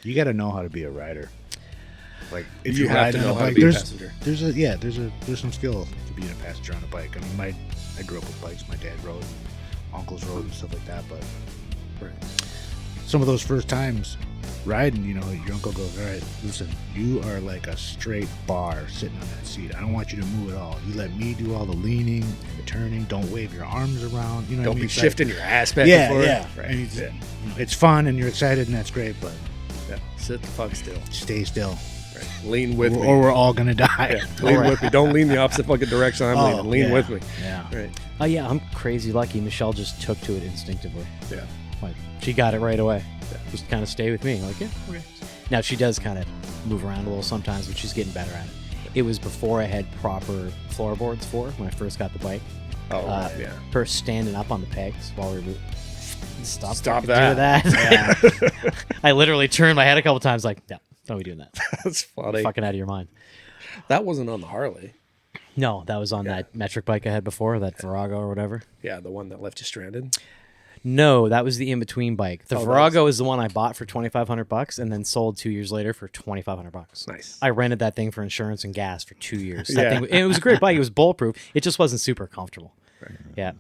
You got to know how to be a rider. Like if You you're have to riding on know a how to bike, be a passenger. there's some skill to being a passenger on a bike. I mean, I grew up with bikes. My dad rode, uncles rode, and stuff like that. But some of those first times riding, you know, your uncle goes, "All right, listen, you are like a straight bar sitting on that seat. I don't want you to move at all. You let me do all the leaning and the turning. Don't wave your arms around. You know, Don't what I mean? be It's shifting your ass back and forth. Yeah. Right. And you know, it's fun and you're excited and that's great, but Sit the fuck still. stay still. Right. Lean with me. Or we're all gonna die. Yeah. Lean with me. Don't lean the opposite fucking direction I'm leaning. Lean with me. Yeah. Right. Oh yeah, I'm crazy lucky. Michelle just took to it instinctively. Yeah. Like she got it right away. Just kind of stay with me. Like, yeah, okay. Now she does kind of move around a little sometimes, but she's getting better at it. It was before I had proper floorboards for her when I first got the bike. Her standing up on the pegs while we were moving. Stop that. Yeah. I literally turned my head a couple times like, no, don't be doing that. That's funny. You're fucking out of your mind. That wasn't on the Harley. No, that was on that metric bike I had before, that Virago or whatever. Yeah, the one that left you stranded. No, that was the in-between bike. The Virago is the one I bought for $2,500 and then sold 2 years later for $2,500. Nice. I rented that thing for insurance and gas for 2 years. That thing, and it was a great bike. It was bulletproof. It just wasn't super comfortable. Right. Yeah.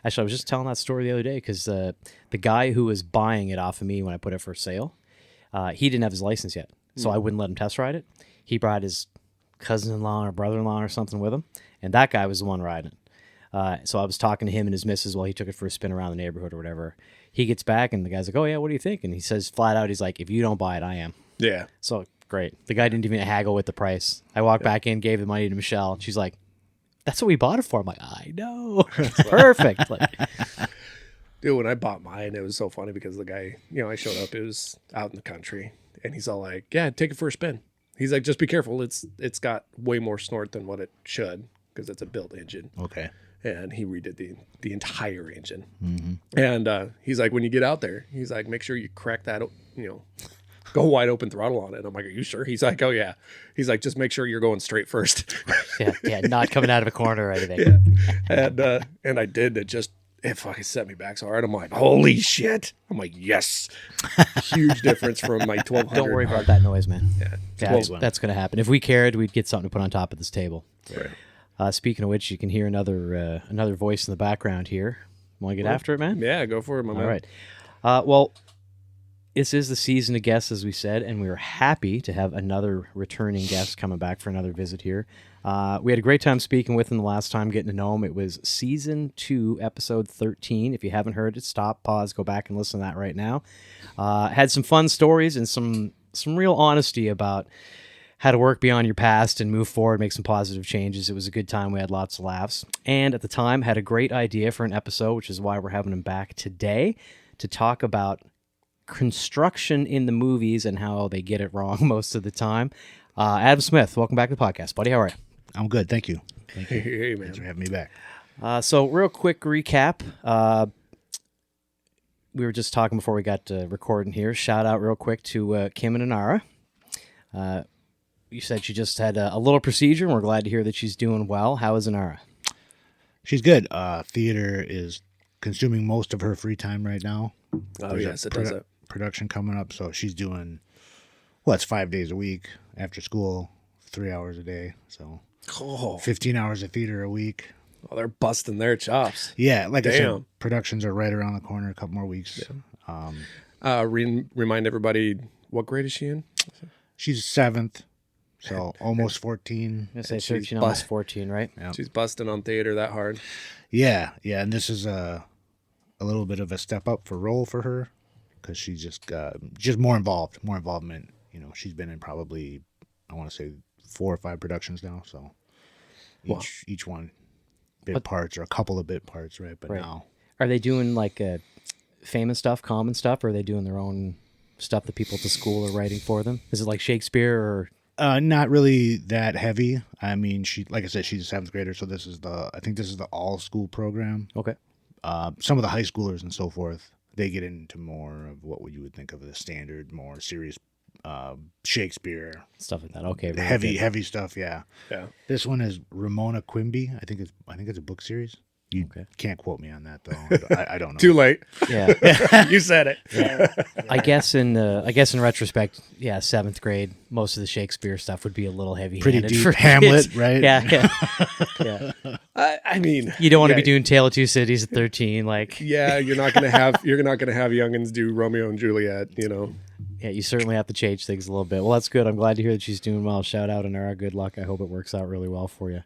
Actually, I was just telling that story the other day because the guy who was buying it off of me when I put it for sale, he didn't have his license yet, so I wouldn't let him test ride it. He brought his cousin-in-law or brother-in-law or something with him, and that guy was the one riding it. So I was talking to him and his missus while he took it for a spin around the neighborhood or whatever. He gets back and the guy's like, "Oh yeah, what do you think?" And he says flat out, he's like, "If you don't buy it, I am." Yeah. So great. The guy didn't even haggle with the price. I walked back in, gave the money to Michelle, and she's like, "That's what we bought it for." I'm like, "I know." Perfect. Like, dude, when I bought mine, it was so funny because the guy, you know, I showed up, it was out in the country, and he's all like, "Yeah, take it for a spin." He's like, "Just be careful. It's got way more snort than what it should because it's a built engine." Okay. And he redid the entire engine. Mm-hmm. And he's like, when you get out there, he's like, make sure you crack that, you know, go wide open throttle on it. I'm like, are you sure? He's like, oh yeah. He's like, just make sure you're going straight first. yeah, not coming out of a corner or anything. Yeah. And I did. It fucking set me back so hard. I'm like, holy shit. I'm like, yes. Huge difference from my 1200. Don't worry about that noise, man. Yeah. That's going to happen. If we cared, we'd get something to put on top of this table. Right. Speaking of which, you can hear another voice in the background here. Want to get after it, man? Yeah, go for it, my man. All right. Well, this is the season of guests, as we said, and we were happy to have another returning guest coming back for another visit here. We had a great time speaking with him the last time, getting to know him. It was season 2, episode 13. If you haven't heard it, stop, pause, go back and listen to that right now. Had some fun stories and some real honesty about how to work beyond your past and move forward, make some positive changes. It was a good time. We had lots of laughs. And at the time, had a great idea for an episode, which is why we're having him back today to talk about construction in the movies and how they get it wrong most of the time. Adam Smith, welcome back to the podcast, buddy. How are you? I'm good. Thank you. Hey, man. Thanks for having me back. So real quick recap. We were just talking before we got recording here. Shout out real quick to Kim and Anara. You said she just had a little procedure, and we're glad to hear that she's doing well. How is Anara? She's good. Theater is consuming most of her free time right now. Oh, There's yes, it does that. Production coming up, so she's doing, it's 5 days a week after school, 3 hours a day, so 15 hours of theater a week. Oh, they're busting their chops. Yeah, like Damn. I said, productions are right around the corner, a couple more weeks. Yeah. Remind everybody, what grade is she in? She's 7th. So almost 14. I say 13, almost 14, right? Yeah. She's busting on theater that hard. Yeah, and this is a little bit of a step up role for her because she's just more involvement. You know, she's been in probably, I want to say 4 or 5 productions now. So each one bit parts or a couple of bit parts, right? But now, are they doing like famous stuff, common stuff, or are they doing their own stuff that people at the school are writing for them? Is it like Shakespeare or? Not really that heavy. I mean, like I said, she's a 7th grader, so I think this is the all school program. Okay. Some of the high schoolers and so forth, they get into more of what you would think of the standard, more serious Shakespeare stuff like that. Okay. Heavy stuff. Yeah. Yeah. This one is Ramona Quimby. I think it's a book series. You Okay. can't quote me on that though. I don't know. Too late. Yeah. You said it. Yeah. I guess in retrospect, yeah, 7th grade, most of the Shakespeare stuff would be a little heavy-handed. Pretty deep. For Hamlet, kids. right? Yeah. I mean, You don't want to yeah, be doing Tale of Two Cities at 13, like. Yeah, you're not gonna have youngins do Romeo and Juliet. You know. Yeah, you certainly have to change things a little bit. Well, that's good. I'm glad to hear that she's doing well. Shout out, Anara. Good luck. I hope it works out really well for you.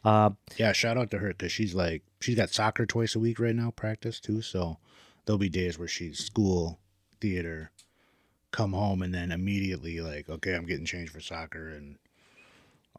Yeah, shout out to her because she's got soccer twice a week right now, practice too. So there'll be days where she's school, theater, come home, and then immediately like, okay, I'm getting changed for soccer and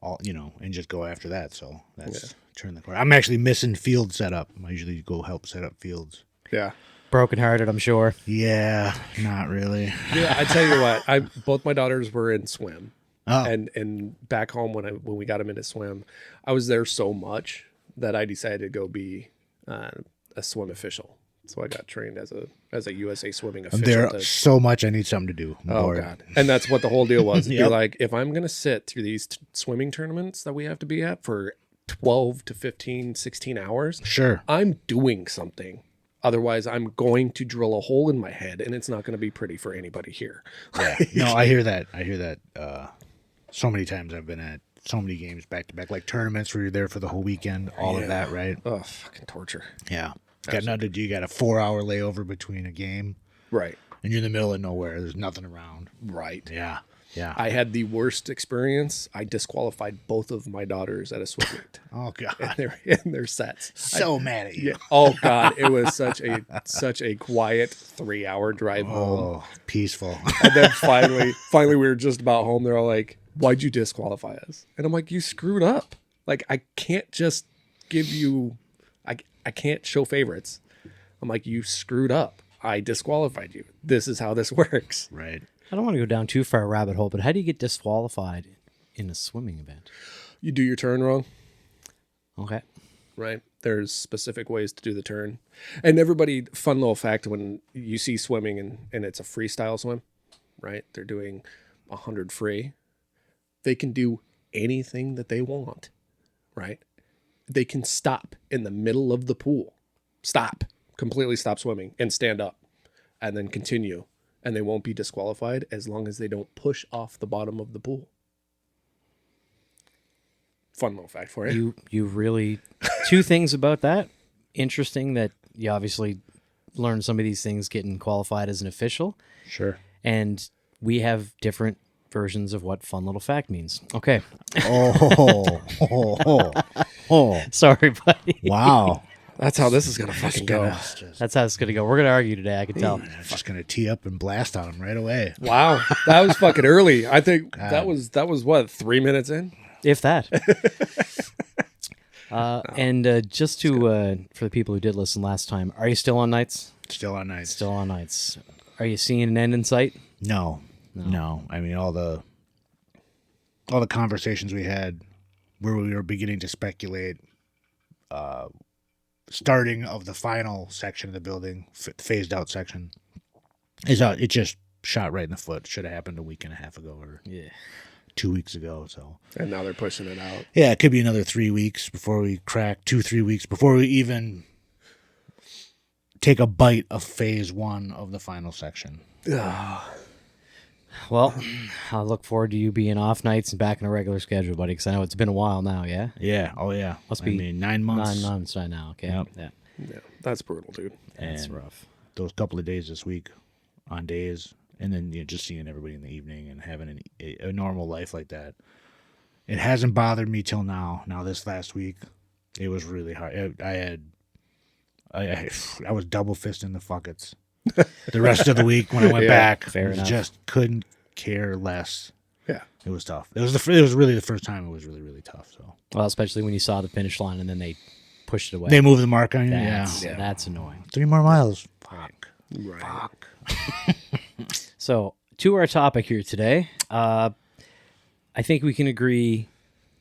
all, and just go after that. So that's turn the corner. I'm actually missing field setup. I usually go help set up fields. Yeah. Brokenhearted, I'm sure. Yeah, not really. Yeah, I tell you what, both my daughters were in swim. Oh, And back home when we got them into swim, I was there so much that I decided to go be a swim official. So I got trained as a USA swimming I'm official. there so much. I need something to do. I'm Oh bored. God! And that's what the whole deal was. Be Yep. like, if I'm gonna sit through these swimming tournaments that we have to be at for 12 to 15, 16 hours, Sure. I'm doing something. Otherwise, I'm going to drill a hole in my head, and it's not going to be pretty for anybody here. Yeah. No, I hear that. So many times I've been at so many games back to back, like tournaments where you're there for the whole weekend, all of that, right? Oh, fucking torture. Yeah. Got nothing to do. You got a 4-hour layover between a game, Right. and you're in the middle of nowhere. There's nothing around. Right. Yeah. Yeah. I had the worst experience. I disqualified both of my daughters at a swim meet Oh God. in their sets. So mad at you. Yeah. Oh God, it was such a quiet 3-hour drive home. Oh, peaceful. And then finally we were just about home. They're all like, "Why'd you disqualify us?" And I'm like, "You screwed up. Like I can't just give you, I can't show favorites." I'm like, "You screwed up. I disqualified you. This is how this works." Right. I don't want to go down too far a rabbit hole, but how do you get disqualified in a swimming event? You do your turn wrong. Okay. Right. There's specific ways to do the turn. And everybody, fun little fact, when you see swimming and it's a freestyle swim, right? They're doing 100 free. They can do anything that they want, right? They can stop in the middle of the pool. Completely stop swimming and stand up and then continue. And they won't be disqualified as long as they don't push off the bottom of the pool. Fun little fact for you. You really two things about that. Interesting that you obviously learned some of these things getting qualified as an official, Sure. and we have different versions of what fun little fact means. Okay. Oh. Sorry, buddy. Wow. That's how this is going to fucking go. That's how it's gonna go. We're gonna argue today, I can tell. I'm just gonna tee up and blast on him right away. Wow, that was fucking early. I think God. that was what, 3 minutes in? If that. And just to for the people who did listen last time, are you still on nights? Still on nights. Still on nights. Are you seeing an end in sight? No. I mean, all the conversations we had where we were beginning to speculate starting of the final section of the building, phased out section, is out. It just shot right in the foot. Should have happened a week and a half ago or 2 weeks ago. So, And now they're pushing it out. yeah, it could be another 3 weeks before we crack, 2-3 weeks before we even take a bite of phase 1 of the final section. Well, I'll look forward to you being off nights and back in a regular schedule, buddy, because I know it's been a while now, yeah? Yeah. Oh, yeah. Must be 9 months. 9 months right now, okay? Yep. Yeah, Yeah, that's brutal, dude. that's And rough. those couple of days this week on days, and then just seeing everybody in the evening and having a normal life like that. It hasn't bothered me till now. Now this last week, it was really hard. I was double fisting the fuckets the rest of the week when I went back. fair enough. Just couldn't care less. Yeah. It was tough. It was really the first time it was really, really tough. So Well, especially when you saw the finish line and then they pushed it away. they moved the mark on you. That's annoying. 3 more miles. Fuck. Right. Fuck. So, to our topic here today, I think we can agree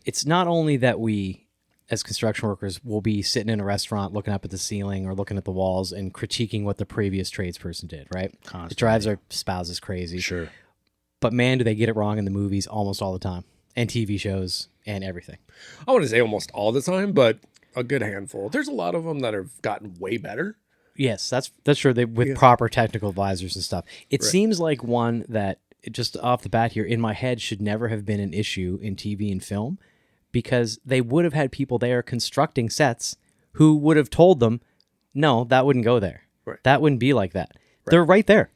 it's not only that we, as construction workers, will be sitting in a restaurant looking up at the ceiling or looking at the walls and critiquing what the previous tradesperson did, right? Constantly. It drives our spouses crazy. Sure. But man, do they get it wrong in the movies almost all the time, and TV shows and everything. I want to say almost all the time, but a good handful. There's a lot of them that have gotten way better. Yes, that's true. They with proper technical advisors and stuff. It seems like one that just off the bat here in my head should never have been an issue in TV and film, because they would have had people there constructing sets who would have told them, no, that wouldn't go there. Right. That wouldn't be like that. Right. They're right there.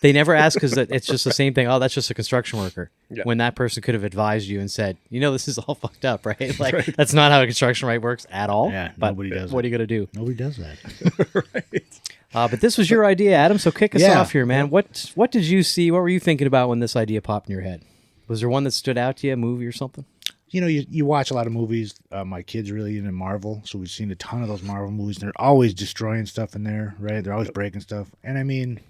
They never ask because it's just the same thing. Oh, that's just a construction worker. Yeah. When that person could have advised you and said, this is all fucked up, right? Like that's not how a construction right works at all. Yeah, but nobody does. What are you gonna do? Nobody does that. Right. But this was your idea, Adam. So kick us off here, man. What did you see? What were you thinking about when this idea popped in your head? Was there one that stood out to you, a movie or something? You watch a lot of movies. My kid's really into Marvel, so we've seen a ton of those Marvel movies. And they're always destroying stuff in there, right? They're always breaking stuff. And I mean,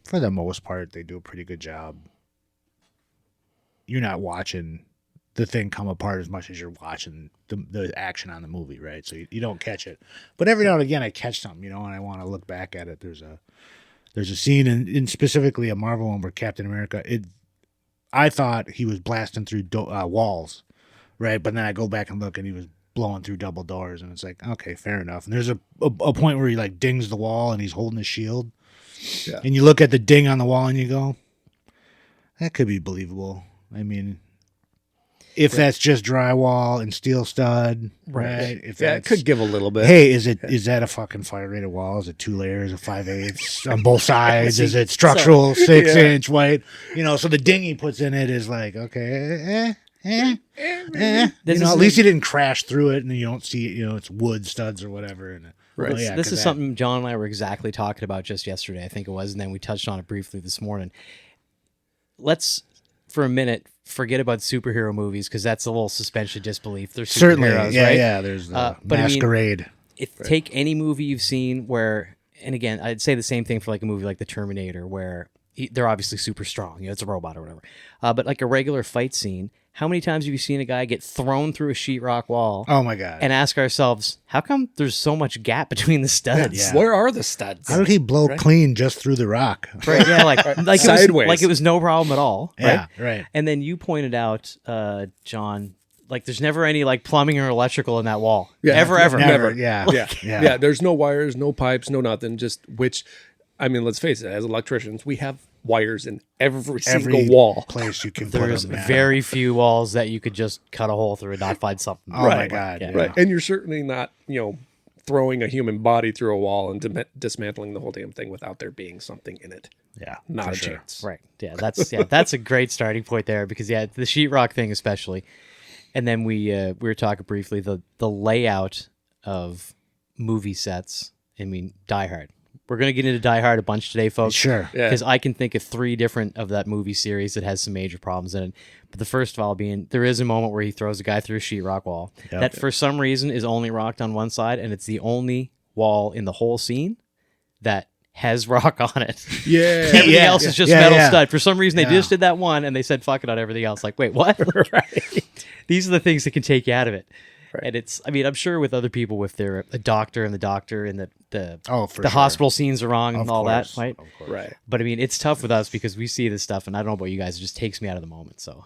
for the most part, they do a pretty good job. You're not watching the thing come apart as much as you're watching the action on the movie, right? So you don't catch it. But every now and again, I catch something, and I want to look back at it. There's a scene in specifically a Marvel one where Captain America. I thought he was blasting through walls, right? But then I go back and look, and he was blowing through double doors, and it's like, okay, fair enough. And there's a point where he like dings the wall, and he's holding his shield. Yeah. And you look at the ding on the wall, and you go, that could be believable. I mean, if that's just drywall and steel stud, right? If it could give a little bit. Hey, is that a fucking fire rated wall? Is it 2 layers of 5/8 on both sides? Is it structural 6-inch white? So the ding he puts in it is like, okay, at least he didn't crash through it, and you don't see it's wood studs or whatever. And this is something John and I were exactly talking about just yesterday, I think it was, and then we touched on it briefly this morning. Let's, for a minute, forget about superhero movies, because that's a little suspension of disbelief. They're superheroes, right? Yeah. There's the Masquerade. Take any movie you've seen where, and again, I'd say the same thing for like a movie like the Terminator, where they're obviously super strong. It's a robot or whatever. But like a regular fight scene, how many times have you seen a guy get thrown through a sheetrock wall? Oh my God! And ask ourselves, how come there's so much gap between the studs? Yeah. Where are the studs? How did he blow clean just through the rock? Right? Yeah, like sideways. It was no problem at all. Yeah, right. And then you pointed out, John, like there's never any like plumbing or electrical in that wall. Yeah, ever. Never. Yeah. There's no wires, no pipes, no nothing. Let's face it. As electricians, we have wires in every single wall. Place you can. There's very few walls that you could just cut a hole through and not find something. Oh my God! Yeah. Right, and you're certainly not, throwing a human body through a wall and dismantling the whole damn thing without there being something in it. Yeah, not a chance. Right. Yeah, that's a great starting point there, because the sheetrock thing especially, and then we were talking briefly the layout of movie sets. I mean, Die Hard. We're going to get into Die Hard a bunch today, folks. Sure. Because I can think of 3 different of that movie series that has some major problems in it. But the first of all being, there is a moment where he throws a guy through a sheetrock wall that for some reason is only rocked on one side, and it's the only wall in the whole scene that has rock on it. Yeah. Everything else is just metal stud. For some reason, they just did that one, and they said, fuck it on everything else. Like, wait, what? Right. These are the things that can take you out of it. Right. And I'm sure with other people, if they're a doctor and the hospital scenes are wrong and all that, right? Right. But it's tough with us because we see this stuff, and I don't know about you guys, it just takes me out of the moment. So,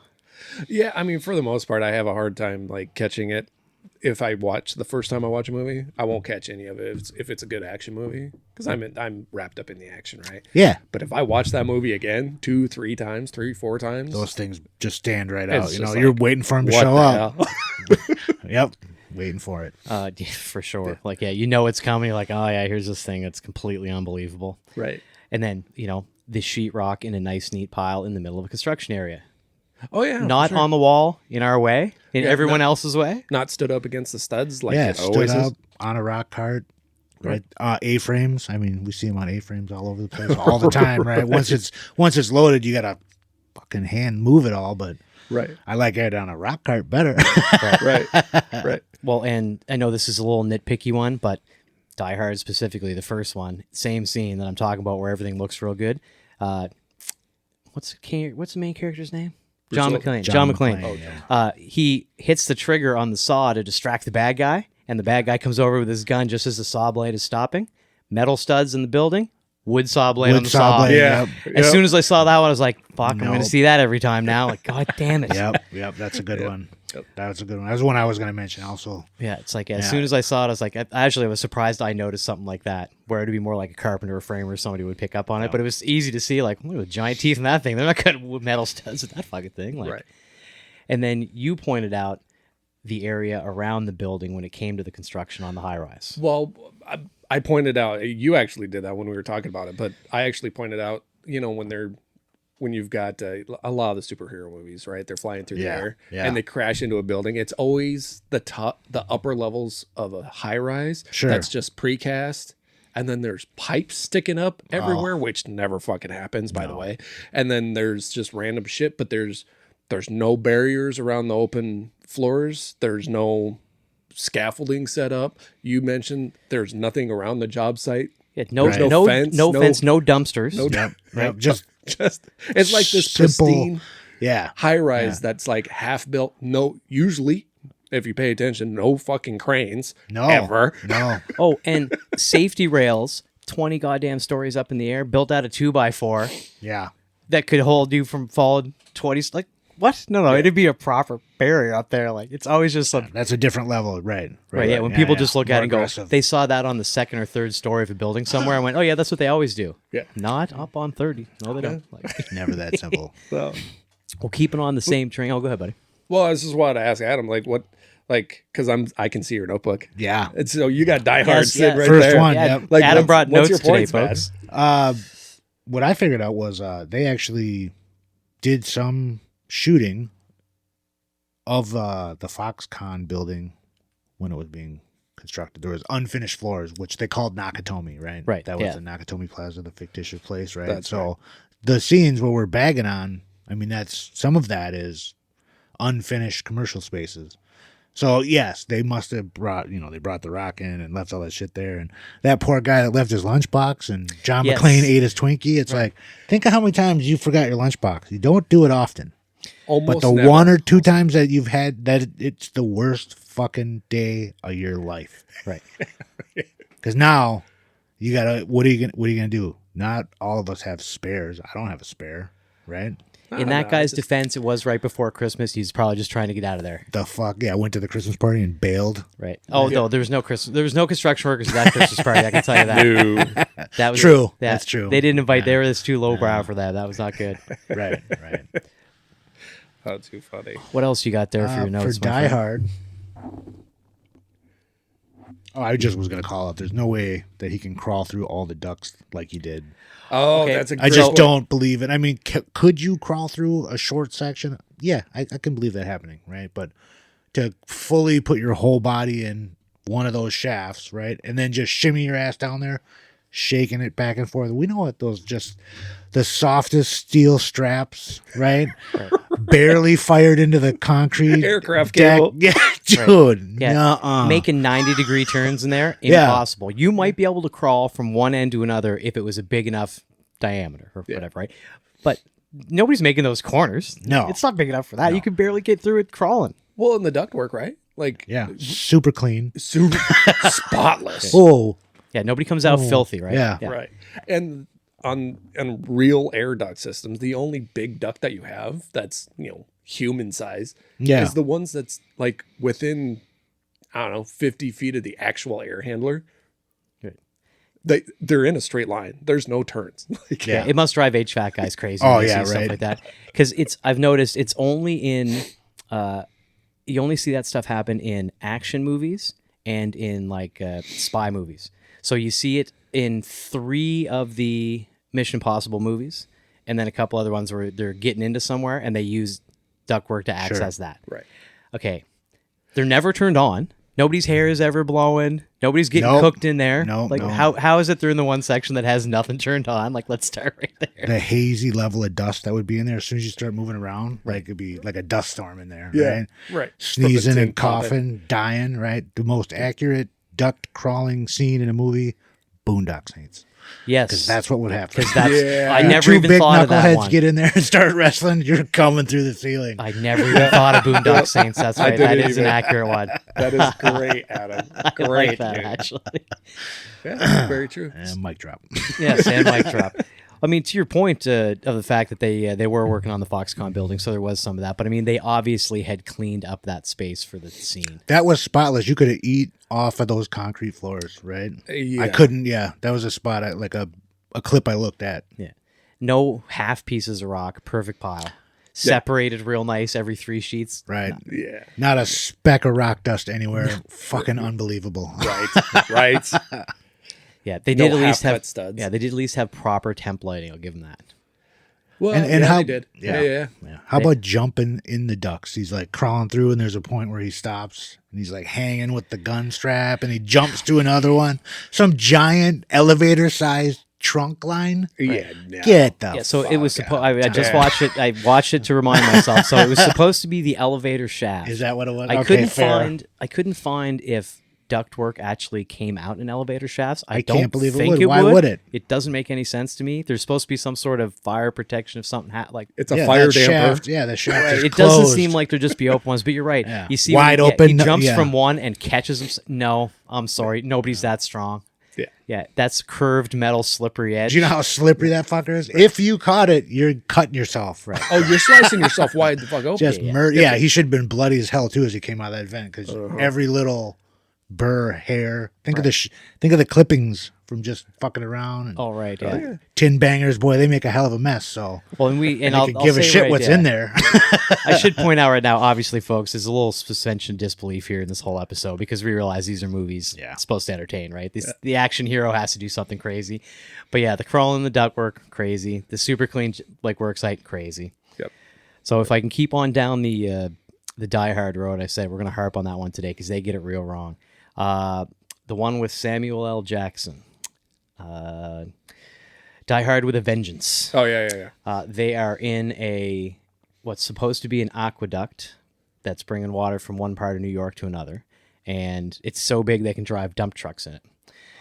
yeah, for the most part, I have a hard time like catching it. If the first time I watch a movie, I won't catch any of it if it's a good action movie, because I'm wrapped up in the action, right? Yeah. But if I watch that movie again 2, 3 times, 3, 4 times, those things just stand right out. You're waiting for them to show up. Yep. Waiting for it. For sure. Like, it's coming. You're like, oh yeah, here's this thing that's completely unbelievable. Right. And then, the sheetrock in a nice, neat pile in the middle of a construction area. Oh yeah. Not on the wall in our way, in everyone else's way. Not stood up against the studs like it stood always up is. On a rock cart. Right. A-frames. We see them on A-frames all over the place all the time, right? Once it's loaded, you gotta fucking hand move it all, but right. I like it on a rock cart better. Right. Well, and I know this is a little nitpicky one, but Die Hard specifically, the first one, same scene that I'm talking about where everything looks real good. What's the main character's name? John McClane. John McClane. Oh, yeah. He hits the trigger on the saw to distract the bad guy, and the bad guy comes over with his gun just as the saw blade is stopping. Metal studs in the building. Wood saw blade on the saw. Yeah. As soon as I saw that one, I was like, fuck, I'm going to see that every time now. Like, God damn it. Yep. That's a good one. That was a good one. That was one I was going to mention also. Yeah, it's like as soon as I saw it, I was like, I was surprised I noticed something like that, where it'd be more like a carpenter or framer, somebody would pick up on it. But it was easy to see, like, look at the giant teeth in that thing. They're not cutting metal studs with that fucking thing. Like, Right. And then you pointed out the area around the building when it came to the construction on the high rise. Well, I pointed out, you actually did that when we were talking about it, but I actually pointed out, when you've got a lot of the superhero movies, right? They're flying through the air and they crash into a building. It's always the upper levels of a high rise that's just precast. And then there's pipes sticking up everywhere, which never fucking happens, by the way. And then there's just random shit, but there's no barriers around the open floors. There's no scaffolding set up. You mentioned there's nothing around the job site. Yeah, no fence, no dumpsters. Right. Just it's like this simple, pristine high rise Yeah. that's like half built. No, usually, if you pay attention, no fucking cranes. No. Ever. No. Oh, and safety rails, 20 goddamn stories up in the air, built out of 2x4 Yeah. that could hold you from falling 20. Like, what? No, it'd be a proper barrier up there. Like, it's always just like. That's a different level. Right. Right, yeah. When people just look More at it and go, aggressive. they saw that on the second or third story of a building somewhere. I went, oh, yeah, that's what they always do. Yeah. Not up on 30. No, they don't. Like, Never that simple. So, well, keeping on the same train. Oh, go ahead, buddy. well, this is what I asked Adam. Like, what? Like, because I can see your notebook. Yeah. And so you got Die Hard Yes, sitting yeah. right First there. one. Yeah, Yep. Like, Adam brought what's notes your today, points, man? folks. What I figured out was they actually did some shooting of the Foxconn building when it was being constructed. There was unfinished floors, which they called Nakatomi, right? Right, That was yeah. the Nakatomi Plaza, the fictitious place, right? That's so the scenes where we're bagging on, I mean, that's some of that is unfinished commercial spaces. So yes, they must have brought, they brought the Rock in and left all that shit there. And that poor guy that left his lunchbox and John Yes. McClane ate his Twinkie. It's like, think of how many times you forgot your lunchbox. You don't do it often. Almost But the never. one or two times that you've had that, it's the worst fucking day of your life. Right. Because now you gotta, what are you gonna do? Not all of us have spares. I don't have a spare, right? In that guy's defense, it was right before Christmas. He's probably just trying to get out of there. The fuck? Yeah, I went to the Christmas party and bailed. Right. Oh, no, there was no construction workers at that Christmas party. I can tell you that. No. That was True. yeah, That's true. They didn't invite. They were this too lowbrow for that. That was not good. Right, right. Oh, too funny. What else you got there for your notes? For my Die friend? Hard. Oh, I just was gonna call it. There's no way that he can crawl through all the ducts like he did. Oh, Okay. that's a I great just one. don't believe it. I mean, could you crawl through a short section? Yeah, I can believe that happening, right? But to fully put your whole body in one of those shafts, right, and then just shimmy your ass down there, shaking it back and forth. We know what those just the softest steel straps, right? Barely fired into the concrete Aircraft deck. cable. Yeah, dude. Yeah, nuh-uh. making 90-degree turns in there, Yeah. impossible. You might be able to crawl from one end to another if it was a big enough diameter or whatever, right? But nobody's making those corners. No. It's not big enough for that. You can barely get through it crawling. Well, in the ductwork, right? Like, Yeah, super clean. super spotless. Oh, Yeah, nobody comes out filthy, right? yeah. Right. And on real air duct systems, the only big duct that you have that's, human size Yeah. is the ones that's like within, I don't know, 50 feet of the actual air handler. Right. They're in a straight line. There's no turns. Like, Yeah. It must drive HVAC guys crazy. Oh, when they yeah, see stuff right. like that. Because I've noticed it's only in, you only see that stuff happen in action movies and in like spy movies. So you see it in 3 of the Mission Impossible movies, and then a couple other ones where they're getting into somewhere and they use ductwork to access that. Right. Okay. They're never turned on. Nobody's hair is ever blowing. Nobody's getting Nope. cooked in there. Nope, Like no. how is it they're in the one section that has nothing turned on? Like, let's start right there. The hazy level of dust that would be in there as soon as you start moving around, like it'd be like a dust storm in there, right? Right. Sneezing From the and tin popping. coughing, dying, right? The most accurate duct crawling scene in a movie, Boondock Saints. Yes. Because that's what would happen. Because that's Yeah. I never Two even big thought of that knuckleheads one. get in there and start wrestling. You're coming through the ceiling. I never even thought of Boondock Saints. That's I right. That didn't is an even. accurate one. That is great, Adam. I Great, like that dude. actually. Yeah, that's very true. And mic drop. Yes, and mic drop. I mean, to your point of the fact that they were working on the Foxconn building, so there was some of that. But I mean, they obviously had cleaned up that space for the scene. That was spotless. You could have eat off of those concrete floors, right? Yeah. I couldn't. Yeah, that was a spot. Like a clip I looked at. Yeah, no half pieces of rock, perfect pile, separated real nice every 3 sheets. Right. Yeah. Not a speck of rock dust anywhere. Fucking unbelievable. Right. Right. Yeah, they No did at least half-cut have studs. Yeah, they did at least have proper templating. I'll give them that. Well, And yeah, how they did. Yeah. Yeah. Yeah. How about jumping in the ducts? He's like crawling through, and there's a point where he stops, and he's like hanging with the gun strap, and he jumps to another one. Some giant elevator-sized trunk line. Yeah. No. Get the Yeah, so it was fuck supposed. out. I just watched it. I watched it to remind myself. So it was supposed to be the elevator shaft. Is that what it was? I Okay, couldn't fair. find if ductwork actually came out in elevator shafts. I can't don't believe it think would. Why would it? It doesn't make any sense to me. There's supposed to be some sort of fire protection if something like. It's a Yeah, fire that damper. shaft. Yeah, the shaft is It doesn't closed. seem like there'd just be open ones, but you're right. Yeah. You see, Wide when, open, He jumps yeah. from one and catches him. No, I'm sorry, nobody's that strong. Yeah. Yeah, that's curved metal, slippery edge. Do you know how slippery that fucker is? If you caught it, you're cutting yourself. Right. Oh, you're slicing yourself wide the fuck open. Just murder. Yeah, he should have been bloody as hell too as he came out of that vent because every little burr, hair. Think of the clippings from just fucking around. And Oh right, yeah. tin bangers, boy, they make a hell of a mess. So Well, and I I'll could I'll give a say shit right, what's yeah. in there. I should point out right now, obviously, folks, there's a little suspension of disbelief here in this whole episode because we realize these are movies supposed to entertain, right? The action hero has to do something crazy. But yeah, the crawling, the ductwork, crazy. The super clean work site, crazy. Yep. So if I can keep on down the Die Hard road, I said we're going to harp on that one today because they get it real wrong. The one with Samuel L. Jackson. Die Hard with a Vengeance. Oh yeah. They are in what's supposed to be an aqueduct that's bringing water from one part of New York to another, and it's so big they can drive dump trucks in it.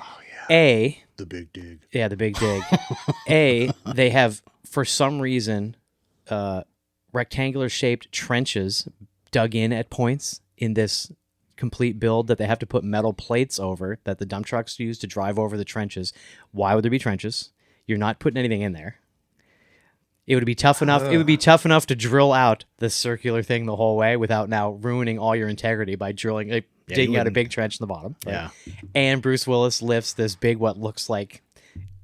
Oh yeah. The big dig. Yeah, the big dig. They have for some reason rectangular shaped trenches dug in at points in this complete build that they have to put metal plates over that the dump trucks use to drive over the trenches. Why would there be trenches? You're not putting anything in there. It would be tough enough. It would be tough enough to drill out the circular thing the whole way without now ruining all your integrity by digging out a wouldn't. big trench in the bottom. Right? Yeah. And Bruce Willis lifts this big, what looks like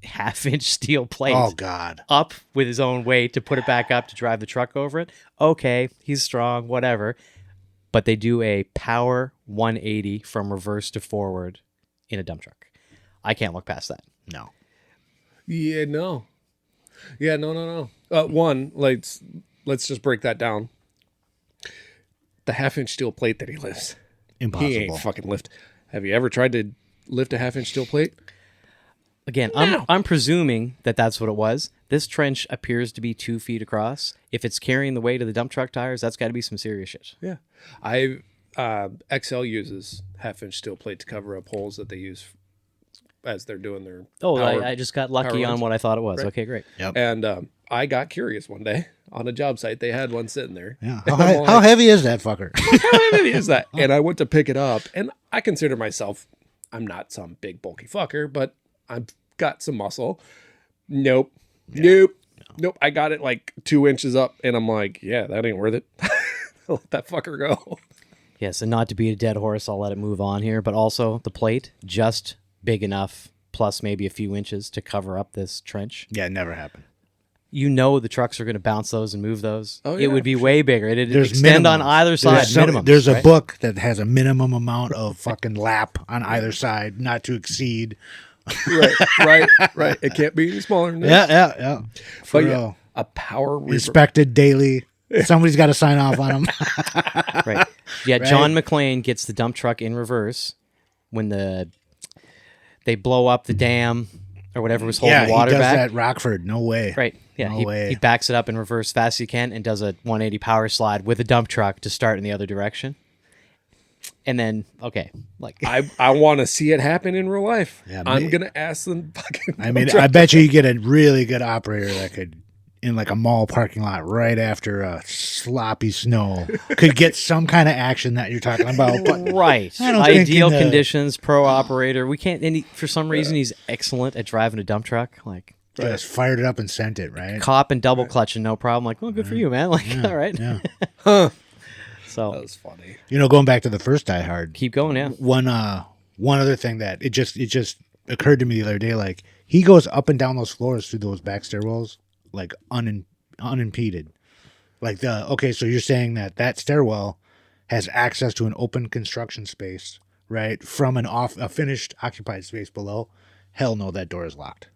half-inch steel plate Oh God. up with his own weight to put it back up to drive the truck over it. Okay, he's strong, whatever. But they do a power 180 from reverse to forward in a dump truck. I can't look past that. No. Yeah. No. Yeah. No. One. Let's just break that down. The half-inch steel plate that he lifts. Impossible. He ain't fucking lift. Have you ever tried to lift a half-inch steel plate? Again, I'm presuming that that's what it was. This trench appears to be 2 feet across. If it's carrying the weight of the dump truck tires, that's got to be some serious shit. Yeah. XL uses half-inch steel plate to cover up holes that they use as they're doing their Oh, power. I just got lucky power on runs. what I thought it was. Right. Okay, great. Yep. And I got curious one day on a job site. They had one sitting there. Yeah. And How, I'm how like, heavy is that fucker? how heavy is that? And I went to pick it up, and I consider myself, I'm not some big bulky fucker, but I've got some muscle. Nope. I got it like 2 inches up, and I'm like, yeah, that ain't worth it. Let that fucker go. Yes, and not to beat a dead horse, I'll let it move on here. But also the plate, just big enough, plus maybe a few inches to cover up this trench. Yeah, it never happened. You know the trucks are going to bounce those and move those. Oh, It yeah, would be for way bigger. It'd There's extend on minimums. either side. There's a right? book that has a minimum amount of fucking lap on either side, not to exceed. Right. It can't be any smaller than this. Yeah. For But real. a power Inspected daily. Somebody's got to sign off on them. Right. Yeah, John McClane gets the dump truck in reverse when they blow up the dam or whatever was holding Yeah, the water he does back. that Rockford. No way. Right. Yeah. No way. He backs it up in reverse fast as he can and does a 180 power slide with a dump truck to start in the other direction. And then, okay, like I want to see it happen in real life. Yeah, I'm gonna ask them fucking. I mean, I bet you get a really good operator that could, in like a mall parking lot right after a sloppy snow, could get some kind of action that you're talking about. But right. I don't think Ideal in the- conditions, pro operator. We can't. And for some reason, he's excellent at driving a dump truck. Like, Just fired it up and sent it, right? Cop and double clutching, no problem. Like, well, good for you, man. Like, all right. Yeah. Huh. So That was funny. Going back to the first Die Hard, keep going, yeah. one other thing that it just occurred to me the other day, like he goes up and down those floors through those back stairwells like unimpeded. Like so you're saying that stairwell has access to an open construction space, right? From a finished occupied space below. Hell no, that door is locked.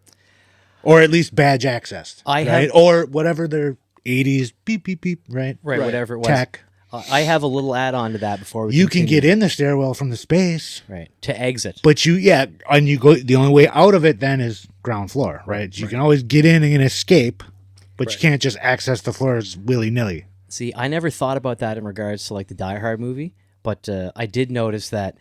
Or at least badge access. Or whatever their 80s beep beep beep, right? Right, whatever it was. Tech. I have a little add-on to that before we You continue. can get in the stairwell from the space. Right, to exit. But and you go. The only way out of it then is ground floor, right? You can always get in and escape, but you can't just access the floors willy nilly. See, I never thought about that in regards to like the Die Hard movie, but I did notice that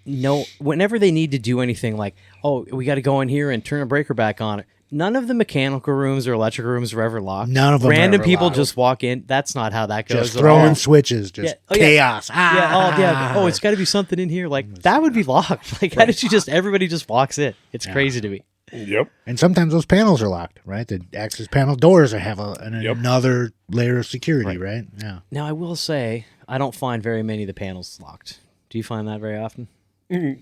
whenever they need to do anything like, oh, we got to go in here and turn a breaker back on, none of the mechanical rooms or electrical rooms are ever locked. None of them. Random are people locked. just walk in. That's not how that goes. Just throwing switches, chaos. Oh, it's got to be something in here. Like that would be locked. Like how did you everybody just walks in? It's crazy to me. Yep. And sometimes those panels are locked, right? The access panel doors have another layer of security, right? Yeah. Now I will say I don't find very many of the panels locked. Do you find that very often?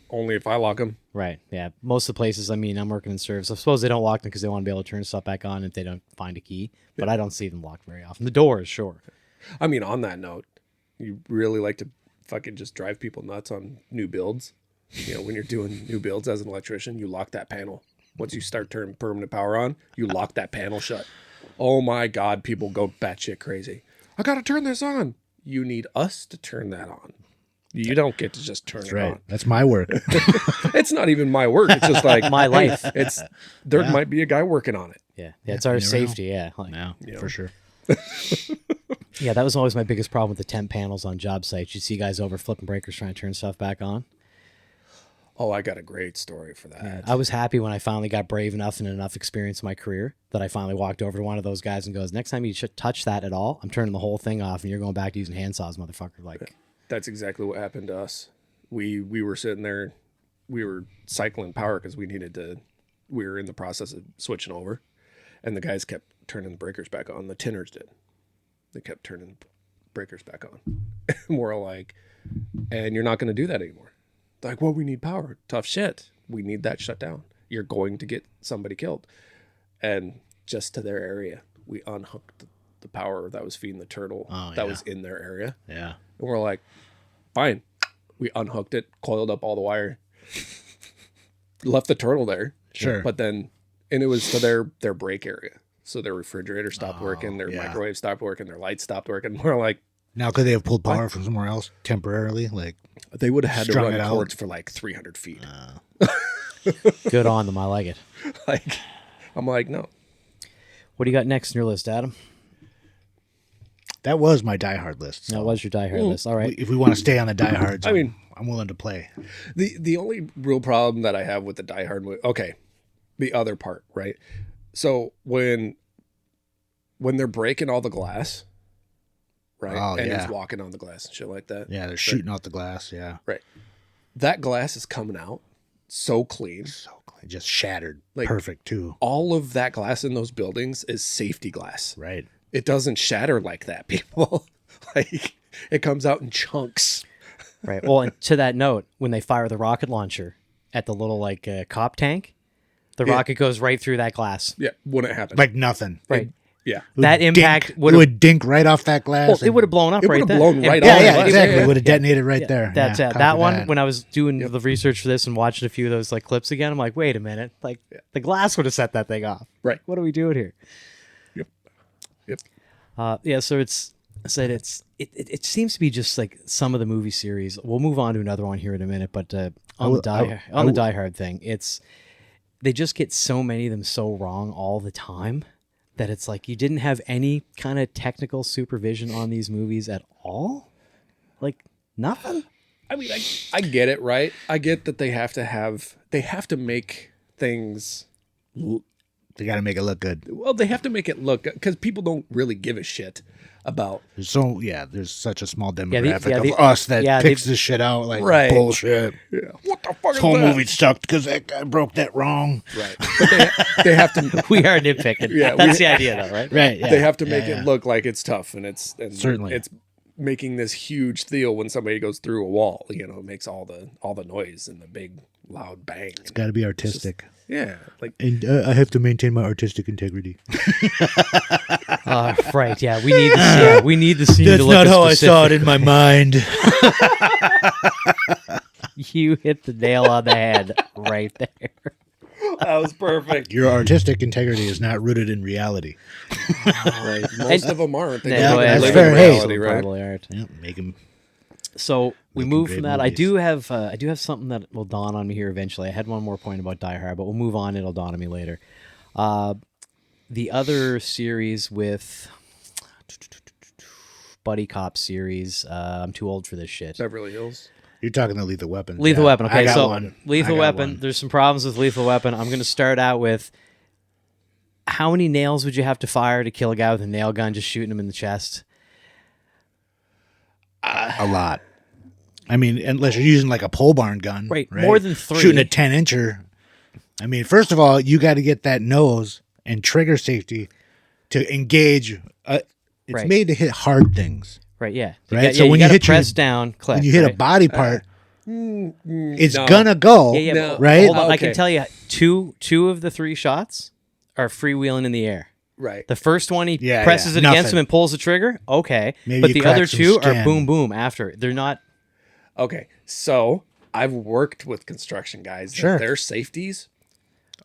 Only if I lock them. Right. Yeah. Most of the places, I'm working in service. I suppose they don't lock them because they want to be able to turn stuff back on if they don't find a key. But I don't see them locked very often. The doors, sure. I mean, on that note, you really like to fucking just drive people nuts on new builds. When you're doing new builds as an electrician, you lock that panel. Once you start turning permanent power on, you lock that panel shut. Oh my God, people go batshit crazy. I got to turn this on. You need us to turn that on. You don't get to just turn it on. That's my work. It's not even my work. It's just like my life. There might be a guy working on it. Yeah. It's our safety. Yeah. For sure. Yeah, that was always my biggest problem with the temp panels on job sites. You see guys over flipping breakers trying to turn stuff back on. Oh, I got a great story for that. Yeah, I was happy when I finally got brave enough and enough experience in my career that I finally walked over to one of those guys and goes, next time you should touch that at all, I'm turning the whole thing off and you're going back to using handsaws, motherfucker. Like, that's exactly what happened to us. We were sitting there, we were cycling power because we were in the process of switching over, and the guys kept turning the breakers back on. The tinners did. They kept turning the breakers back on. And we're like, and you're not going to do that anymore. They're like, well, we need power. Tough shit. We need that shut down. You're going to get somebody killed. And just to their area, we unhooked the power that was feeding the turtle that was in their area. Yeah. And we're like, fine. We unhooked it, coiled up all the wire, left the turtle there. Sure. But then, and it was to their break area. So their refrigerator stopped working, their microwave stopped working, their lights stopped working. We're like, now could they have pulled power from somewhere else temporarily? Like they would have had to strung run it out? cords for like 300 feet. good on them. I like it. Like, I'm like, no. What do you got next in your list, Adam? that was my Die Hard list. So That was your Die Hard list. All right. if we want to stay on the Die Hards, I mean, I'm willing to play. The only real problem that I have with the Die Hard movie, okay, the other part, right? So when they're breaking all the glass, right? Oh, and yeah. he's walking on the glass and shit like that. Yeah, they're shooting out the glass. Yeah, Right. That glass is coming out so clean. so clean, just shattered, Like- perfect too. All of that glass in those buildings is safety glass. Right. It doesn't shatter like that, people. Like, it comes out in chunks. Right. Well, and to that note, when they fire the rocket launcher at the little cop tank, the Yeah. rocket goes right through that glass. Yeah, wouldn't happen. Like nothing. Right. Yeah. It would That impact dink, would've- would dink right off that glass. Well, it would have blown up It right would've there. blown right Yeah, off. yeah, Yeah, exactly. yeah. Would have detonated right there. That's yeah, that copy one. that. When I was doing the research for this and watching a few of those clips again, I'm like, wait a minute, the glass would have set that thing off. Right. What are we doing here? Yep. Yeah. So it seems to be just like some of the movie series. We'll move on to another one here in a minute, but the Die Hard thing, they just get so many of them so wrong all the time that it's like you didn't have any kind of technical supervision on these movies at all. Like nothing. I mean, I get it, right? I get that they have to make things They got to make it look good. Well, they have to make it look, because people don't really give a shit about. There's such a small demographic the- of us that yeah, picks this shit out like Right. bullshit. Yeah. What the fuck This whole movie sucked because that guy broke that wrong. Right. But they have to. We are nitpicking. Yeah, That's the idea, though, right? Right. Yeah. They have to make Yeah, it look like it's tough, and Certainly. it's making this huge deal when somebody goes through a wall. You know, it makes all the noise and the big loud bang. It's got to be artistic. Yeah, like And I have to maintain my artistic integrity. Right. Yeah. We need the scene. Yeah, we need the scene That's to look not how I specific. saw it in my mind. You hit the nail on the head right there. that was perfect. Your artistic integrity is not rooted in reality. Right. Most of them aren't. They Yeah, don't that's live fair. in Hey. reality, right? Probably aren't. Yeah, make him. So we Making move great from that. movies. I do have something that will dawn on me here eventually. I had one more point about Die Hard, but we'll move on. It'll dawn on me later. The other series with buddy cop series. I'm too old for this shit. Beverly Hills. You're talking the Lethal Weapon. Lethal Yeah, Weapon. Okay, I got so one. Lethal I got Weapon. one. There's some problems with Lethal Weapon. I'm going to start out with how many nails would you have to fire to kill a guy with a nail gun just shooting him in the chest? A lot. I mean, unless you're using like a pole barn gun. Right, more than 3. Shooting a 10-incher. I mean, first of all, you got to get that nose and trigger safety to engage. It's Right. made to hit hard things. Right, yeah. Right, So so you when you gotta hit your- press down, click. When you hit right? a body part, it's no. gonna go. Yeah, No. but right? hold on, I Okay. can tell you two of the 3 shots are freewheeling in the air. Right. The first one, he Yeah, presses yeah, it against nothing. him and pulls the trigger. Okay. Maybe but you the crack other some 2 are skin. boom, boom after. They're not. Okay, so I've worked with construction guys. Sure. Their safeties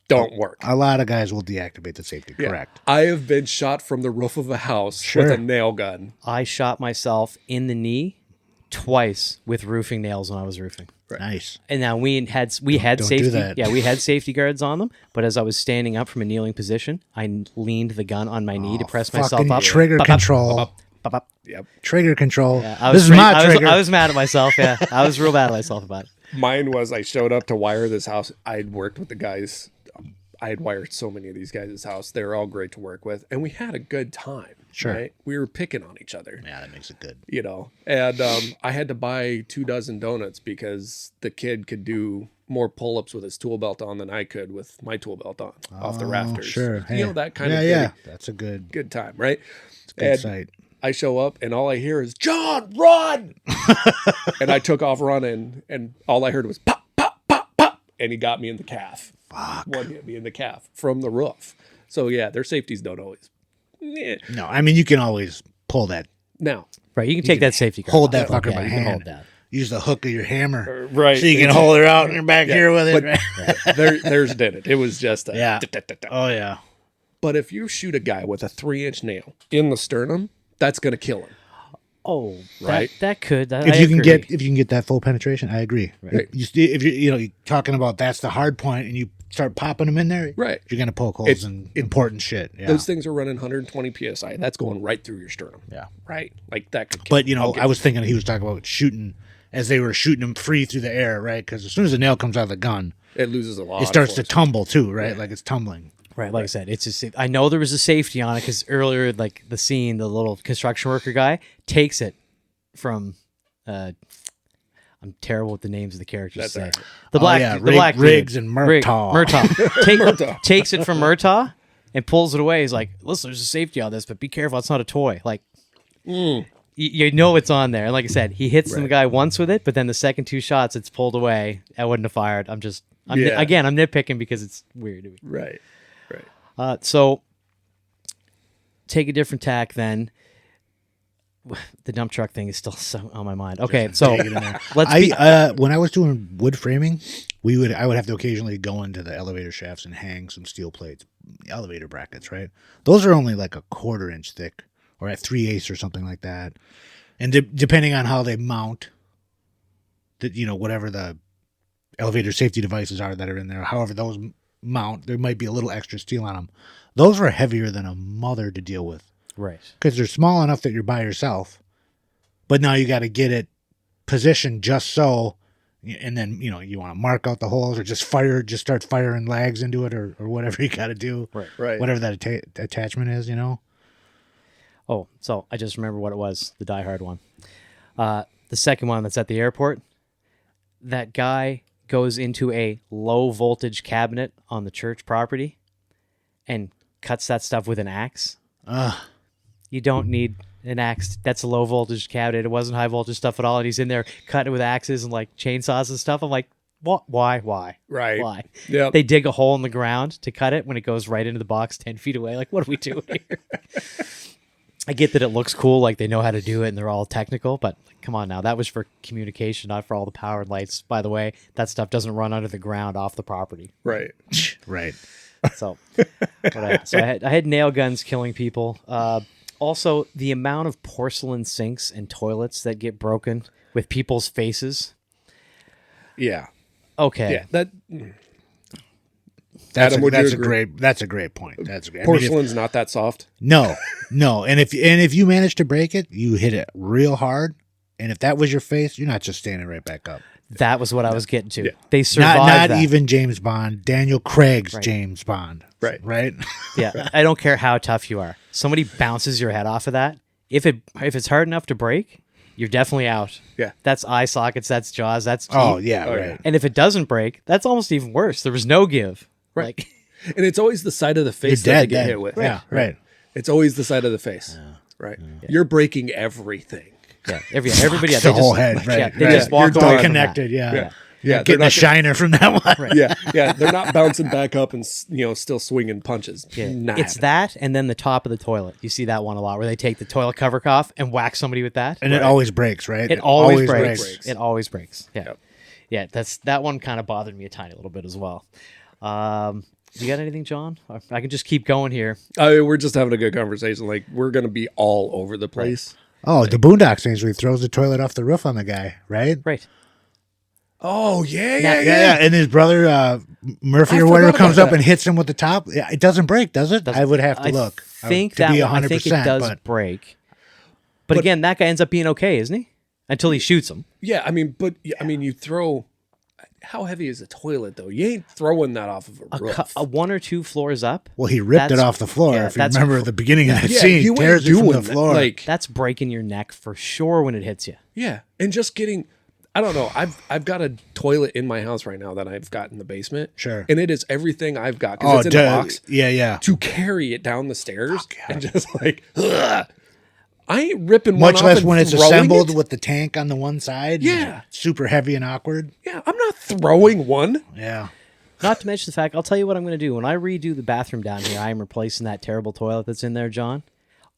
don't work. A lot of guys will deactivate the safety. Yeah. Correct. I have been shot from the roof of a house Sure. with a nail gun. I shot myself in the knee twice with roofing nails when I was roofing. Nice. And now we had Don't do safety. that. Yeah, we had safety guards on them. But as I was standing up from a kneeling position, I leaned the gun on my knee to press myself Fucking up. trigger Bop, bop, control. bop, bop, bop. Yep. Trigger control. Yeah, I was This is my I was, trigger. I was mad at myself. Yeah, I was real mad at myself about it. Mine was I showed up to wire this house. I'd worked with the guys. I had wired so many of these guys' house. They were all great to work with. And we had a good time. Sure. Right? We were picking on each other. Yeah, that makes it good. You know, and I had to buy 24 donuts because the kid could do more pull-ups with his tool belt on than I could with my tool belt on off the Oh, rafters. Sure. Hey. You know, that kind yeah, of yeah. thing. That's a good, Good time, right? good And sight. I show up and all I hear is John, run! And I took off running, and all I heard was pop, pop, pop, pop, and he got me in the calf. Fuck. One hit me in the calf from the roof. So yeah, their safeties don't always. Eh. No, I mean you can always pull that. Now, Right, you can take that safety guard. hold off. that fucker yeah, by you can hand. hold that. Use the hook of your hammer, right? so you can hold her out and you're back here with it. But theirs didn't. It was just a Yeah. da-da-da-da. Oh yeah. But if you shoot a guy with a 3-inch nail in the sternum, that's going to kill him. Oh, Right. That could. I If you can agree. get that full penetration, I agree. Right. If you're talking about that's the hard point, and you start popping them in there, Right. You're gonna poke holes in important shit. Yeah. Those things are running 120 psi. That's going right through your sternum. Yeah. Right. Like that could kill. But I was thinking he was talking about shooting as they were shooting him free through the air, right? Because as soon as the nail comes out of the gun, it loses a lot. it starts of to force. tumble too, right? Like it's tumbling. Right, like I said, it's just. I know there was a safety on it because earlier, like the scene, the little construction worker guy takes it from. I'm terrible with the names of the characters. That's today. all right. The black, yeah, the black dude. Riggs and Murtaugh. Murtaugh. Takes it from Murtaugh and pulls it away. He's like, "Listen, there's a safety on this, but be careful. It's not a toy." Like, you know it's on there. And like I said, he hits the guy once with it, but then the second 2 shots, it's pulled away. I wouldn't have fired. I'm Yeah. again, I'm nitpicking because it's weird to me. Right. Right. So take a different tack then. The dump truck thing is still so on my mind. Okay, so let's be When I was doing wood framing, I would have to occasionally go into the elevator shafts and hang some steel plates, elevator brackets, right? Those are only like a 1/4 inch thick, or at 3/8 or something like that. And depending on how they mount, whatever the elevator safety devices are that are in there, however those mount, there might be a little extra steel on them. Those were heavier than a mother to deal with. right. Because they're small enough that you're by yourself, but now you got to get it positioned just so and then you want to mark out the holes or just start firing lags into it or whatever you got to do. Right. Whatever that attachment is, Oh, so I just remember what it was, the Die Hard one. The second one that's at the airport, that guy goes into a low voltage cabinet on the church property and cuts that stuff with an axe. You don't need an axe. That's a low voltage cabinet. It wasn't high voltage stuff at all. And he's in there cutting it with axes and like chainsaws and stuff. I'm like, what? Why? Right. Why? Yeah. They dig a hole in the ground to cut it when it goes right into the box 10 feet away. Like, what are we doing here? I get that it looks cool, like they know how to do it and they're all technical, but come on now. That was for communication, not for all the power and lights. By the way, that stuff doesn't run under the ground off the property. Right. Right. So, I had nail guns killing people. Also, the amount of porcelain sinks and toilets that get broken with people's faces. Yeah. Okay. Yeah. That That's Adam, would you a agree? great point. That's a great. Porcelain's not that soft. No, and if you manage to break it, you hit it real hard, and if that was your face, you're not just standing right back up. That was what I was getting to. Yeah. They survived Not that. even James Bond, Daniel Craig's Right. James Bond. Right. Yeah, I don't care how tough you are. Somebody bounces your head off of that. If it's hard enough to break, you're definitely out. Yeah. That's eye sockets, that's jaws, that's teeth. Oh yeah, Oh, right. yeah. And if it doesn't break, that's almost even worse. There was no give. Right. Like, And it's always the side of the face You're that dead, they get dead. hit with. Yeah, right. It's always the side of the face. Right. You're breaking everything. yeah, everybody, The whole head, right? Yeah, they right. just walk You're away done. from that. Connected, yeah. Yeah. Yeah. They're Getting a not shiner from that one. yeah. They're not bouncing back up and still swinging punches. Yeah. Not It's that, and then the top of the toilet. You see that one a lot, where they take the toilet cover off and whack somebody with that. And it always breaks, right? It always breaks. breaks. It always breaks. Yeah, Yep. yeah. That one kind of bothered me a tiny little bit as well. You got anything, John? I can just keep going here. We're just having a good conversation. Like, we're going to be all over the place. Oh, the Boondocks things where he throws the toilet off the roof on the guy, right? Right. Oh, yeah. Yeah. And his brother Murphy I or whatever forgot comes about up and hits him with the top. Yeah, it doesn't break, does it? I would have to look. I think to be 100%, I think it does break. But again, that guy ends up being okay, isn't he? Until he shoots him. Yeah, I mean, you throw... How heavy is a toilet, though? You ain't throwing that off of a roof. One or two floors up. Well, he ripped it That's- off the floor. yeah, If you that's remember at the beginning of that Yeah, scene, you ain't tears it from the doing that. floor. Like, That's breaking your neck for sure when it hits you. yeah, and just getting... I don't know. I've got a toilet in my house right now that I've got in the basement. Sure. And it is everything I've got because it's in a box. Yeah. To carry it down the stairs and just like... Ugh. I ain't ripping one Much off less and when it's throwing assembled it. with the tank on the one side. Yeah. Super heavy and awkward. Yeah, I'm not throwing one. Yeah. Not to mention the fact, I'll tell you what I'm going to do. When I redo the bathroom down here, I am replacing that terrible toilet that's in there, John.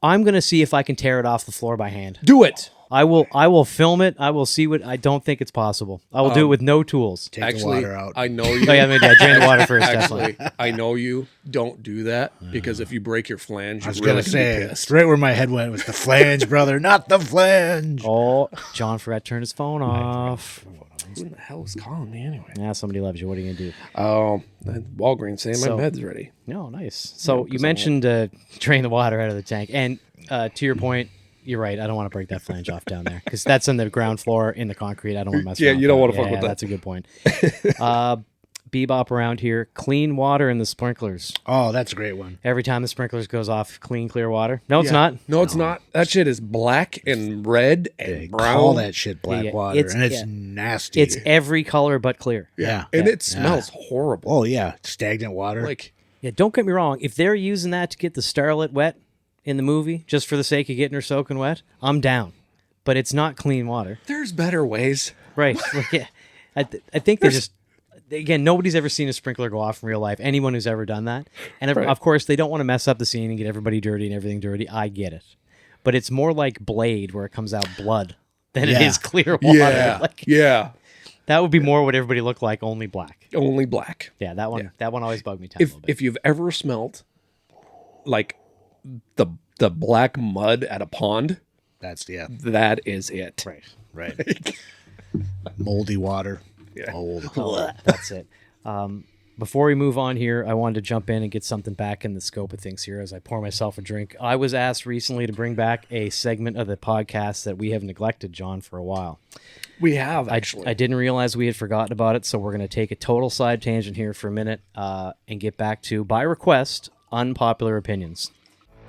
I'm going to see if I can tear it off the floor by hand. Do it. I will film it. I will see what. I don't think it's possible. I will do it with no tools. Take Actually, the water out. I know you. Oh, yeah, I mean, yeah, drain the water first, definitely. Actually, I know you. Don't do that because if you break your flange, I was you're going really to gonna say, be it's pissed. right where my head went was the flange, brother, not the flange. Oh, John forgot to turn his phone off. Who in the hell is calling me anyway? Yeah, somebody loves you. What are you going to do? Oh, Walgreens saying So- my bed's ready. No, nice. So you 'cause mentioned drain the water out of the tank. And to your point, you're right. I don't want to break that flange off down there because that's on the ground floor in the concrete. I don't want to mess Yeah, around you don't with wanna fuck with that. That's a good point. Bebop around here. Clean water in the sprinklers. Oh, that's a great one. Every time the sprinklers goes off, clean, clear water. No, it's Yeah. not. No, it's not. That shit is black and red and They brown. call that shit black Yeah, water, it's- and it's yeah. nasty. It's every color but clear. yeah. and Yeah. it smells horrible. Oh, yeah. Stagnant water. Like, Yeah, don't get me wrong. If they're using that to get the starlet wet in the movie, just for the sake of getting her soaking wet, I'm down. But it's not clean water. there's better ways. Right. Like, yeah. I think they just, again, nobody's ever seen a sprinkler go off in real life. Anyone who's ever done that. And Right. of course, they don't want to mess up the scene and get everybody dirty and everything dirty. I get it. But it's more like Blade where it comes out blood than it Yeah. is clear water. Yeah, Like, yeah. that would be more what everybody looked like, only black. Only black. Yeah, that one. Yeah. That one always bugged me a little bit. If you've ever smelt like the black mud at a pond, That's, yeah. that is it. Right. Right. Moldy water. Yeah. Old. Oh, that's it. before we move on here, I wanted to jump in and get something back in the scope of things here as I pour myself a drink. I was asked recently to bring back a segment of the podcast that we have neglected, John, for a while. We have, actually. I didn't realize we had forgotten about it, so we're going to take a total side tangent here for a minute and get back to, by request, Unpopular Opinions.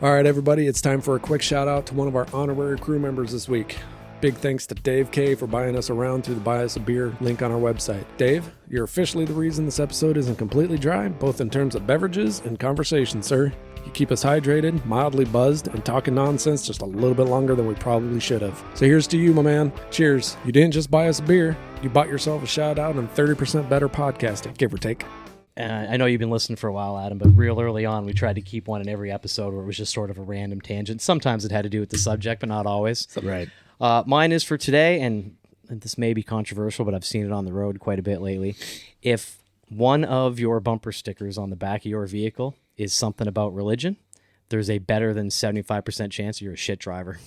All right, everybody, it's time for a quick shout out to one of our honorary crew members this week. Big thanks to Dave K for buying us around through the Buy Us a Beer link on our website. Dave, you're officially the reason this episode isn't completely dry, both in terms of beverages and conversation, sir. You keep us hydrated, mildly buzzed, and talking nonsense just a little bit longer than we probably should have. So here's to you, my man. Cheers. You didn't just buy us a beer, you bought yourself a shout out and 30% better podcasting, give or take. I know you've been listening for a while, Adam, but real early on, we tried to keep one in every episode where it was just sort of a random tangent. Sometimes it had to do with the subject, but not always. Right. Mine is for today, and this may be controversial, but I've seen it on the road quite a bit lately. If one of your bumper stickers on the back of your vehicle is something about religion, there's a better than 75% chance you're a shit driver.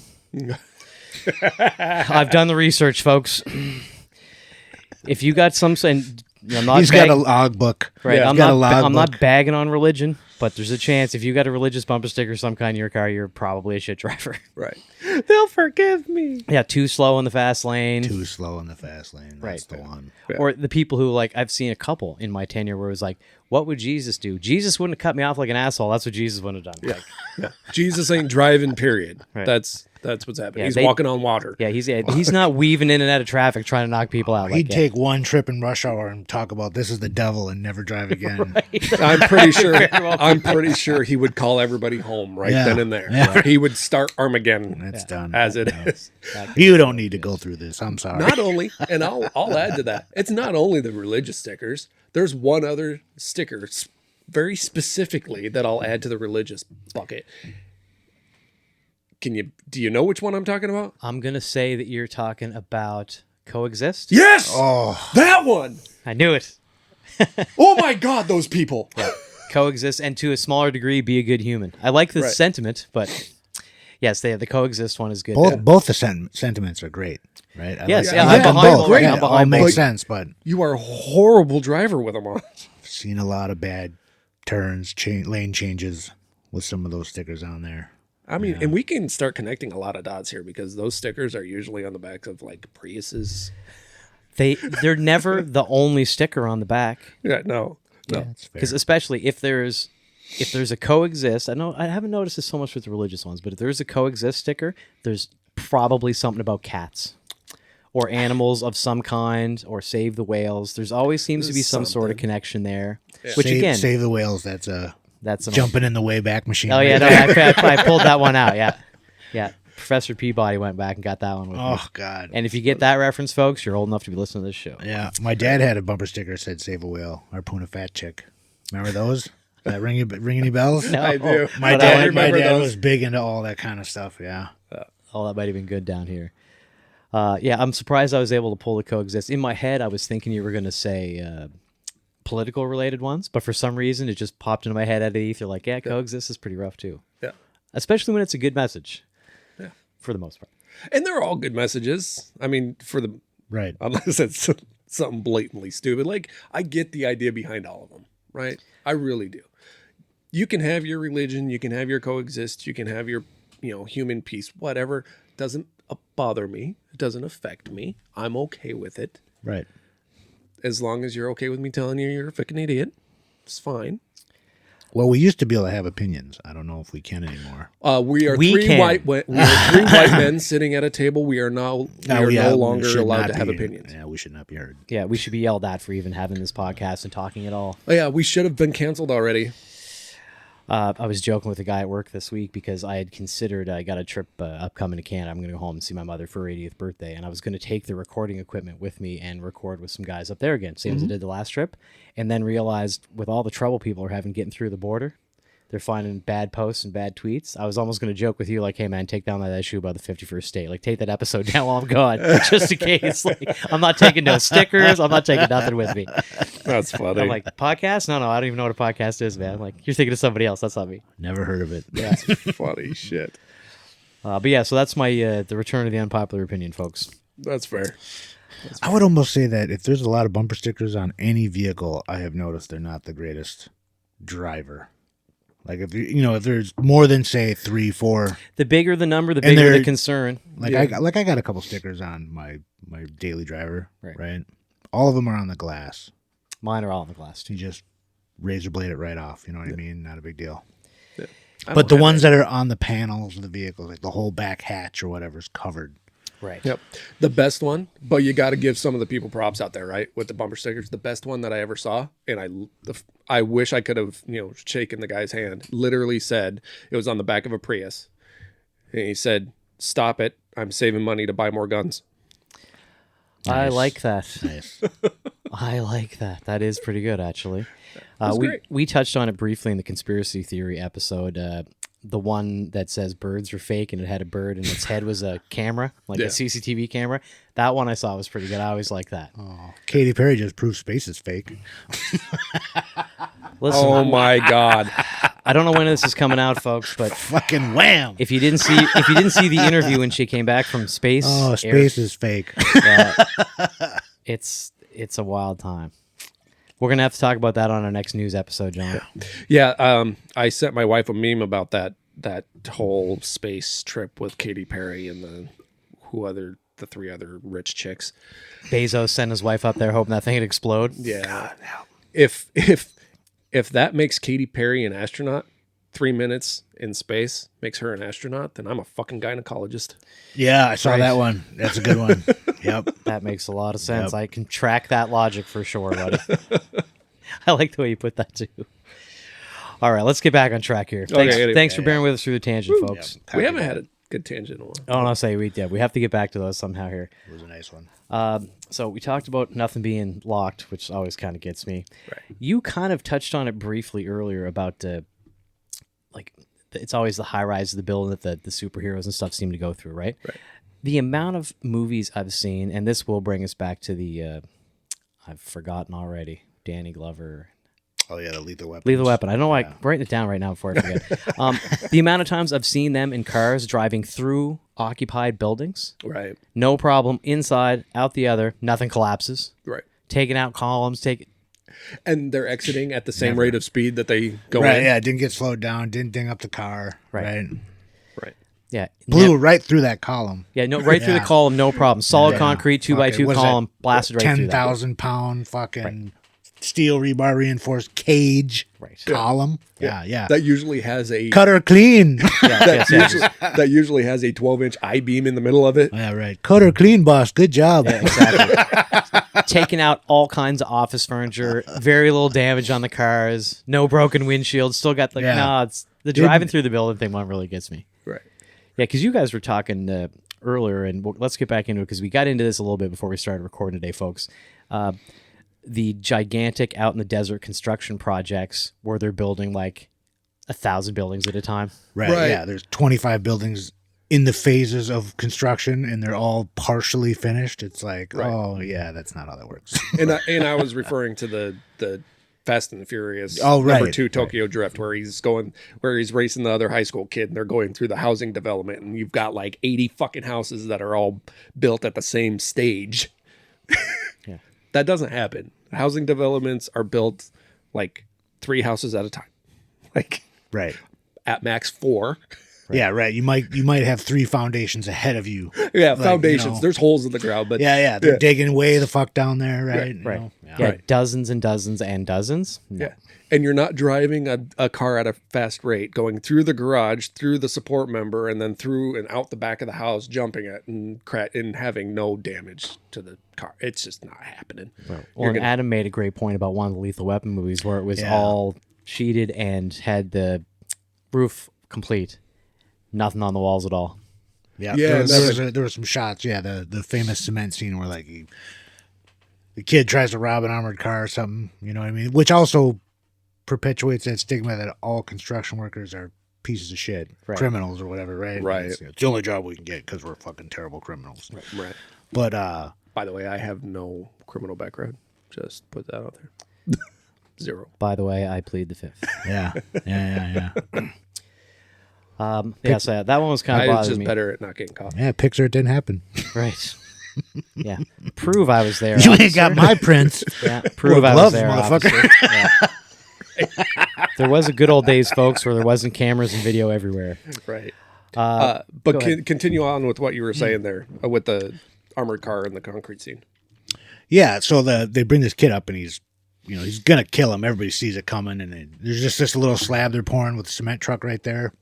I've done the research, folks. If you got some... I'm not He's got a logbook. Right. Yeah, I'm not bagging on religion, but there's a chance if you got a religious bumper sticker of some kind in your car, you're probably a shit driver. Right. They'll forgive me. Yeah, too slow in the fast lane. Too slow in the fast lane. That's Right. the one. Yeah. Or the people who, like, I've seen a couple in my tenure where it was like, what would Jesus do? Jesus wouldn't have cut me off like an asshole. That's what Jesus wouldn't have done. Yeah. Yeah. Jesus ain't driving, period. Right. That's what's happening. Yeah, He's walking on water. Yeah, he's not weaving in and out of traffic trying to knock people out. He'd take one trip in rush hour and talk about this is the devil and never drive again. I'm pretty sure he would call everybody home then and there. Yeah. He would start Armageddon That's done. as it No. is. You don't need to go through this. I'm sorry. Not only, and I'll add to that, it's not only the religious stickers. There's one other sticker very specifically that I'll add to the religious bucket. Do you know which one I'm talking about? I'm going to say that you're talking about coexist. Yes! Oh, That one! I knew it. Oh my God, those people. Coexist and to a smaller degree be a good human. I like the Right. sentiment, but yes, the coexist one is good. both the sentiments are great, right? Yes, like yeah, them. I'm I like them behind both. both. Yeah, I'm it all behind makes both. sense, but You are a horrible driver with them on. I've seen a lot of bad turns, lane changes with some of those stickers on there. I mean, and we can start connecting a lot of dots here because those stickers are usually on the backs of like Priuses. They're never the only sticker on the back. Yeah, no. That's fair. Because especially if there's a coexist, I haven't noticed this so much with the religious ones, but if there's a coexist sticker, there's probably something about cats or animals of some kind or save the whales. There's always seems to be some sort of connection there. Yeah. Which again, Save the whales. That's jumping in the Wayback Machine. Oh yeah, no, I pulled that one out. Yeah. Professor Peabody went back and got that one with me. Oh God. And if you get that reference, folks, you're old enough to be listening to this show. Yeah, my dad had a bumper sticker that said "Save a Whale." Harpoon a fat chick. Remember those? Does that ring any bells? No. I do. My But I dad remember those. was big into all that kind of stuff. Yeah. Oh, that might have been good down here. Yeah, I'm surprised I was able to pull the coexist. In my head, I was thinking you were going to say political related ones, but for some reason, it just popped into my head out of the ether. Like, yeah, coexist is pretty rough too. Yeah. Especially when it's a good message. Yeah. For the most part. And they're all good messages. I mean, Right. unless it's something blatantly stupid. Like, I get the idea behind all of them, right? I really do. You can have your religion, you can have your coexist, you can have your, human peace, whatever. Doesn't bother me. It doesn't affect me. I'm okay with it. Right. As long as you're okay with me telling you you're a freaking idiot, it's fine. Well, we used to be able to have opinions. I don't know if we can anymore. We are We three can. white men sitting at a table. We are no longer should allowed not to have be- opinions. Yeah, we should not be heard. Yeah, we should be yelled at for even having this podcast and talking at all. Oh, yeah, we should have been canceled already. I was joking with a guy at work this week because I had considered I got a trip upcoming to Canada. I'm going to go home and see my mother for her 80th birthday, and I was going to take the recording equipment with me and record with some guys up there again, same as I did the last trip, and then realized with all the trouble people are having getting through the border, they're finding bad posts and bad tweets. I was almost going to joke with you like, hey, man, take down that issue about the 51st state. Like, take that episode down while I'm gone, just in case. Like, I'm not taking no stickers. I'm not taking nothing with me. That's funny. I'm like, podcast? No, I don't even know what a podcast is, man. I'm like, you're thinking of somebody else. That's not me. Never heard of it. Yeah. funny shit. But yeah, so that's my the return of the unpopular opinion, folks. That's fair. I would almost say that if there's a lot of bumper stickers on any vehicle, I have noticed they're not the greatest driver. Like if if there's more than say 3, 4, The bigger the number, the bigger the concern. like I got a couple stickers on my daily driver, right? All of them are on the glass. Mine are all on the glass too. You just razor blade it right off. You know what I mean? Not a big deal. Yeah. But the ones that are on the panels of the vehicle, like the whole back hatch or whatever, is covered. Right. Yep. The best one, but you got to give some of the people props out there, right? With the bumper stickers, the best one that I ever saw, and I wish I could have, shaken the guy's hand. Literally said it was on the back of a Prius, and he said, "Stop it! I'm saving money to buy more guns." I like that. Nice. I like that. That is pretty good, actually. Great. We touched on it briefly in the conspiracy theory episode. The one that says birds are fake and it had a bird and its head was a camera, like a CCTV camera. That one I saw was pretty good. I always like that. Oh, Katy Perry just proved space is fake. Listen, Oh my God! I don't know when this is coming out, folks, but Fucking wham! if you didn't see the interview when she came back from space, Oh, space is fake. it's a wild time. We're gonna have to talk about that on our next news episode, John. Yeah, I sent my wife a meme about that whole space trip with Katy Perry and the 3 other rich chicks. Bezos sent his wife up there hoping that thing would explode. Yeah. If that makes Katy Perry an astronaut, 3 minutes in space makes her an astronaut, then I'm a fucking gynecologist. Yeah, I saw Right. that one. That's a good one. Yep. That makes a lot of sense. Yep. I can track that logic for sure, buddy. I like the way you put that too. All right, let's get back on track here. Thanks for bearing with us through the tangent, folks. Yep. We haven't had a good tangent in a while. Oh, no, say we did. We have to get back to those somehow here. It was a nice one. So we talked about nothing being locked, which always kind of gets me. Right. You kind of touched on it briefly earlier about it's always the high rise of the building that the superheroes and stuff seem to go through, right? Right. The amount of movies I've seen, and this will bring us back to the I've forgotten already. Danny Glover. Oh yeah, the Lethal Weapon. Lethal Weapon. I don't know why I'm writing it down right now before I forget. The amount of times I've seen them in cars driving through occupied buildings. Right. No problem. Inside, out the other. Nothing collapses. Right. Taking out columns. And they're exiting at the same rate of speed that they go Right, in. yeah, didn't get slowed down, didn't ding up the car. Right. Right. Yeah. Blew right through that column. Yeah, no, right through the Yeah. column, no problem. Solid Yeah. concrete, 2x2 What is column, that? blasted right through that. 10,000-pound fucking steel rebar reinforced cage column. Yeah. That usually has a Cut her clean. that usually has a 12-inch I-beam in the middle of it. Yeah, right. Cut her clean, boss. Good job. Yeah, exactly. Taking out all kinds of office furniture, very little damage on the cars, no broken windshield. Still got it's the driving through the building thing one really gets me. Right. Yeah, because you guys were talking earlier, and let's get back into it because we got into this a little bit before we started recording today, folks. The gigantic out in the desert construction projects where they're building like 1,000 buildings at a time. Right. Yeah, there's 25 buildings in the phases of construction, and they're all partially finished. It's like, oh yeah, that's not how that works. And I was referring to the Fast and the Furious right, #2 Tokyo Drift, where he's racing the other high school kid, and they're going through the housing development, and you've got like 80 fucking houses that are all built at the same stage. Yeah. That doesn't happen. Housing developments are built like 3 houses at a time, like Right. at max 4. Yeah, right. You might have 3 foundations ahead of you. Yeah, foundations. There's holes in the ground, but Yeah, they're digging way the fuck down there, right? Right. You know? Yeah, dozens and dozens and dozens. No. yeah. And you're not driving a car at a fast rate, going through the garage, through the support member, and then through and out the back of the house, jumping it and having no damage to the car. It's just not happening. Well, and Adam made a great point about one of the Lethal Weapon movies where it was all sheeted and had the roof complete. Nothing on the walls at all. Yeah, Yeah, there were some shots. Yeah, the famous cement scene where like the kid tries to rob an armored car or something. You know what I mean? Which also perpetuates that stigma that all construction workers are pieces of shit, criminals or whatever. Right. Right. It's the only job we can get because we're fucking terrible criminals. Right. But By the way, I have no criminal background. Just put that out there. 0. By the way, I plead the fifth. yeah. So that one was kind of I was bothering just me. better at not getting caught. Yeah, picture it didn't happen. Right. Yeah, prove I was there. You officer. ain't got my prints. Yeah, prove Or I gloves, was there, motherfucker. officer. Yeah. There was a good old days, folks, where there wasn't cameras and video everywhere. Right. Go But ahead. continue on with what you were saying there with the armored car and the concrete scene. Yeah, so they bring this kid up, and he's gonna kill him. Everybody sees it coming, and there's just this little slab they're pouring with a cement truck right there,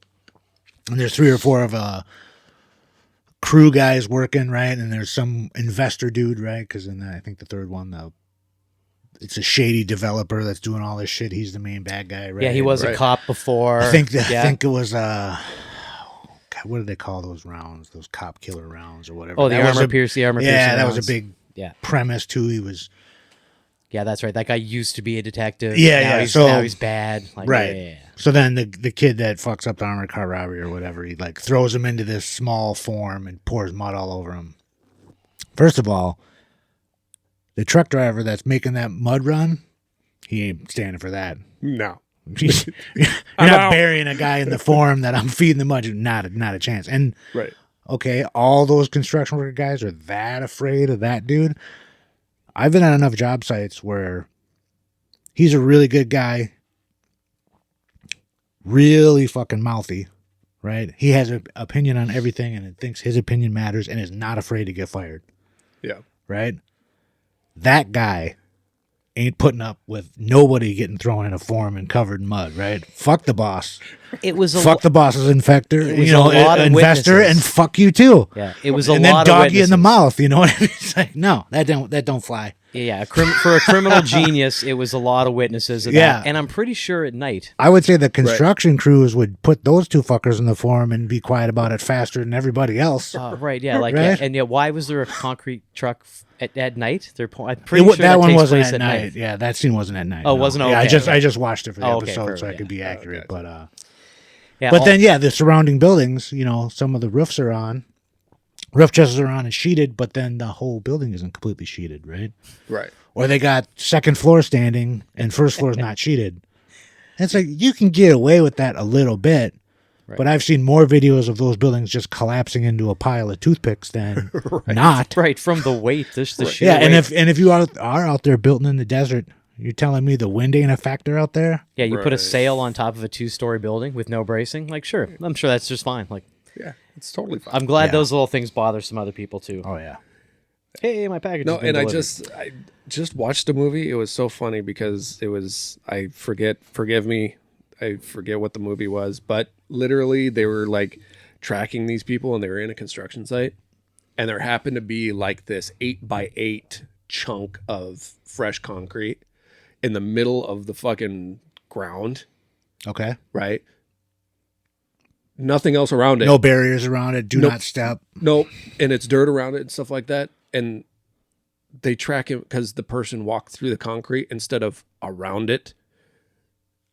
and there's 3 or 4 of crew guys working, right, and there's some investor dude, right, because in I think the third one, it's a shady developer that's doing all this shit. He's the main bad guy, right? Yeah, he was a cop before. I think it was God, what do they call those rounds? Those cop killer rounds or whatever. Oh, the That was armor a- piercing. Yeah, that was a rounds. big Yeah, premise too. He was yeah, that's right. That guy used to be a detective. Yeah, now yeah, He's, so- now he's bad. Like, right. Yeah. So then the kid that fucks up the armored car robbery or whatever, he like throws him into this small form and pours mud all over him. First of all, the truck driver that's making that mud run, he ain't standing for that. No. You're not burying a guy in the form that I'm feeding the mud. Not a chance. And Right. okay, all those construction worker guys are that afraid of that dude. I've been on enough job sites where he's a really good guy, really fucking mouthy, right? He has an opinion on everything and thinks his opinion matters and is not afraid to get fired, Yeah. right? That guy ain't putting up with nobody getting thrown in a form and covered in mud, right? Fuck the boss. It was a Fuck the boss's infector, It was a lot of investor, witnesses. and fuck you too. Yeah, it was a And lot then of dog you in the witnesses. mouth, you know what I mean? It's like, no, that don't fly. Yeah, for a criminal genius, it was a lot of witnesses. Of Yeah. that. And I'm pretty sure at night. I would say the construction crews would put those 2 fuckers in the form and be quiet about it faster than everybody else. Right, yeah, like, Right? yeah, and yeah, why was there a concrete truck at night? I'm pretty sure that one takes wasn't place at night. Yeah, that scene wasn't at night. Oh, no. wasn't? Yeah, Okay, okay. I just watched it for the Oh, okay, episode perfect, so I yeah. could be accurate. But Yeah, but then the surrounding buildings, some of the roofs are on. Roof trusses are on and sheeted, but then the whole building isn't completely sheeted, right? Right. Or they got second floor standing and first floor is not sheeted. And it's like you can get away with that a little bit, but I've seen more videos of those buildings just collapsing into a pile of toothpicks than not. right from the weight, this the sheer Yeah, and weight. if you are out there building in the desert, you're telling me the wind ain't a factor out there? yeah, you put a Right. sail on top of a 2-story building with no bracing. Like, sure, I'm sure that's just fine. Like, Yeah. It's totally fine. I'm glad Yeah. those little things bother some other people too. Oh yeah. Hey, my package. No, has been and I delivered. just watched the movie. It was so funny because forgive me, I forget what the movie was, but literally they were like tracking these people and they were in a construction site, and there happened to be like this 8x8 chunk of fresh concrete in the middle of the fucking ground, Okay. right? Nothing else around it. No barriers around it. Do Nope. not step. Nope. And it's dirt around it and stuff like that. And they track him because the person walked through the concrete instead of around it.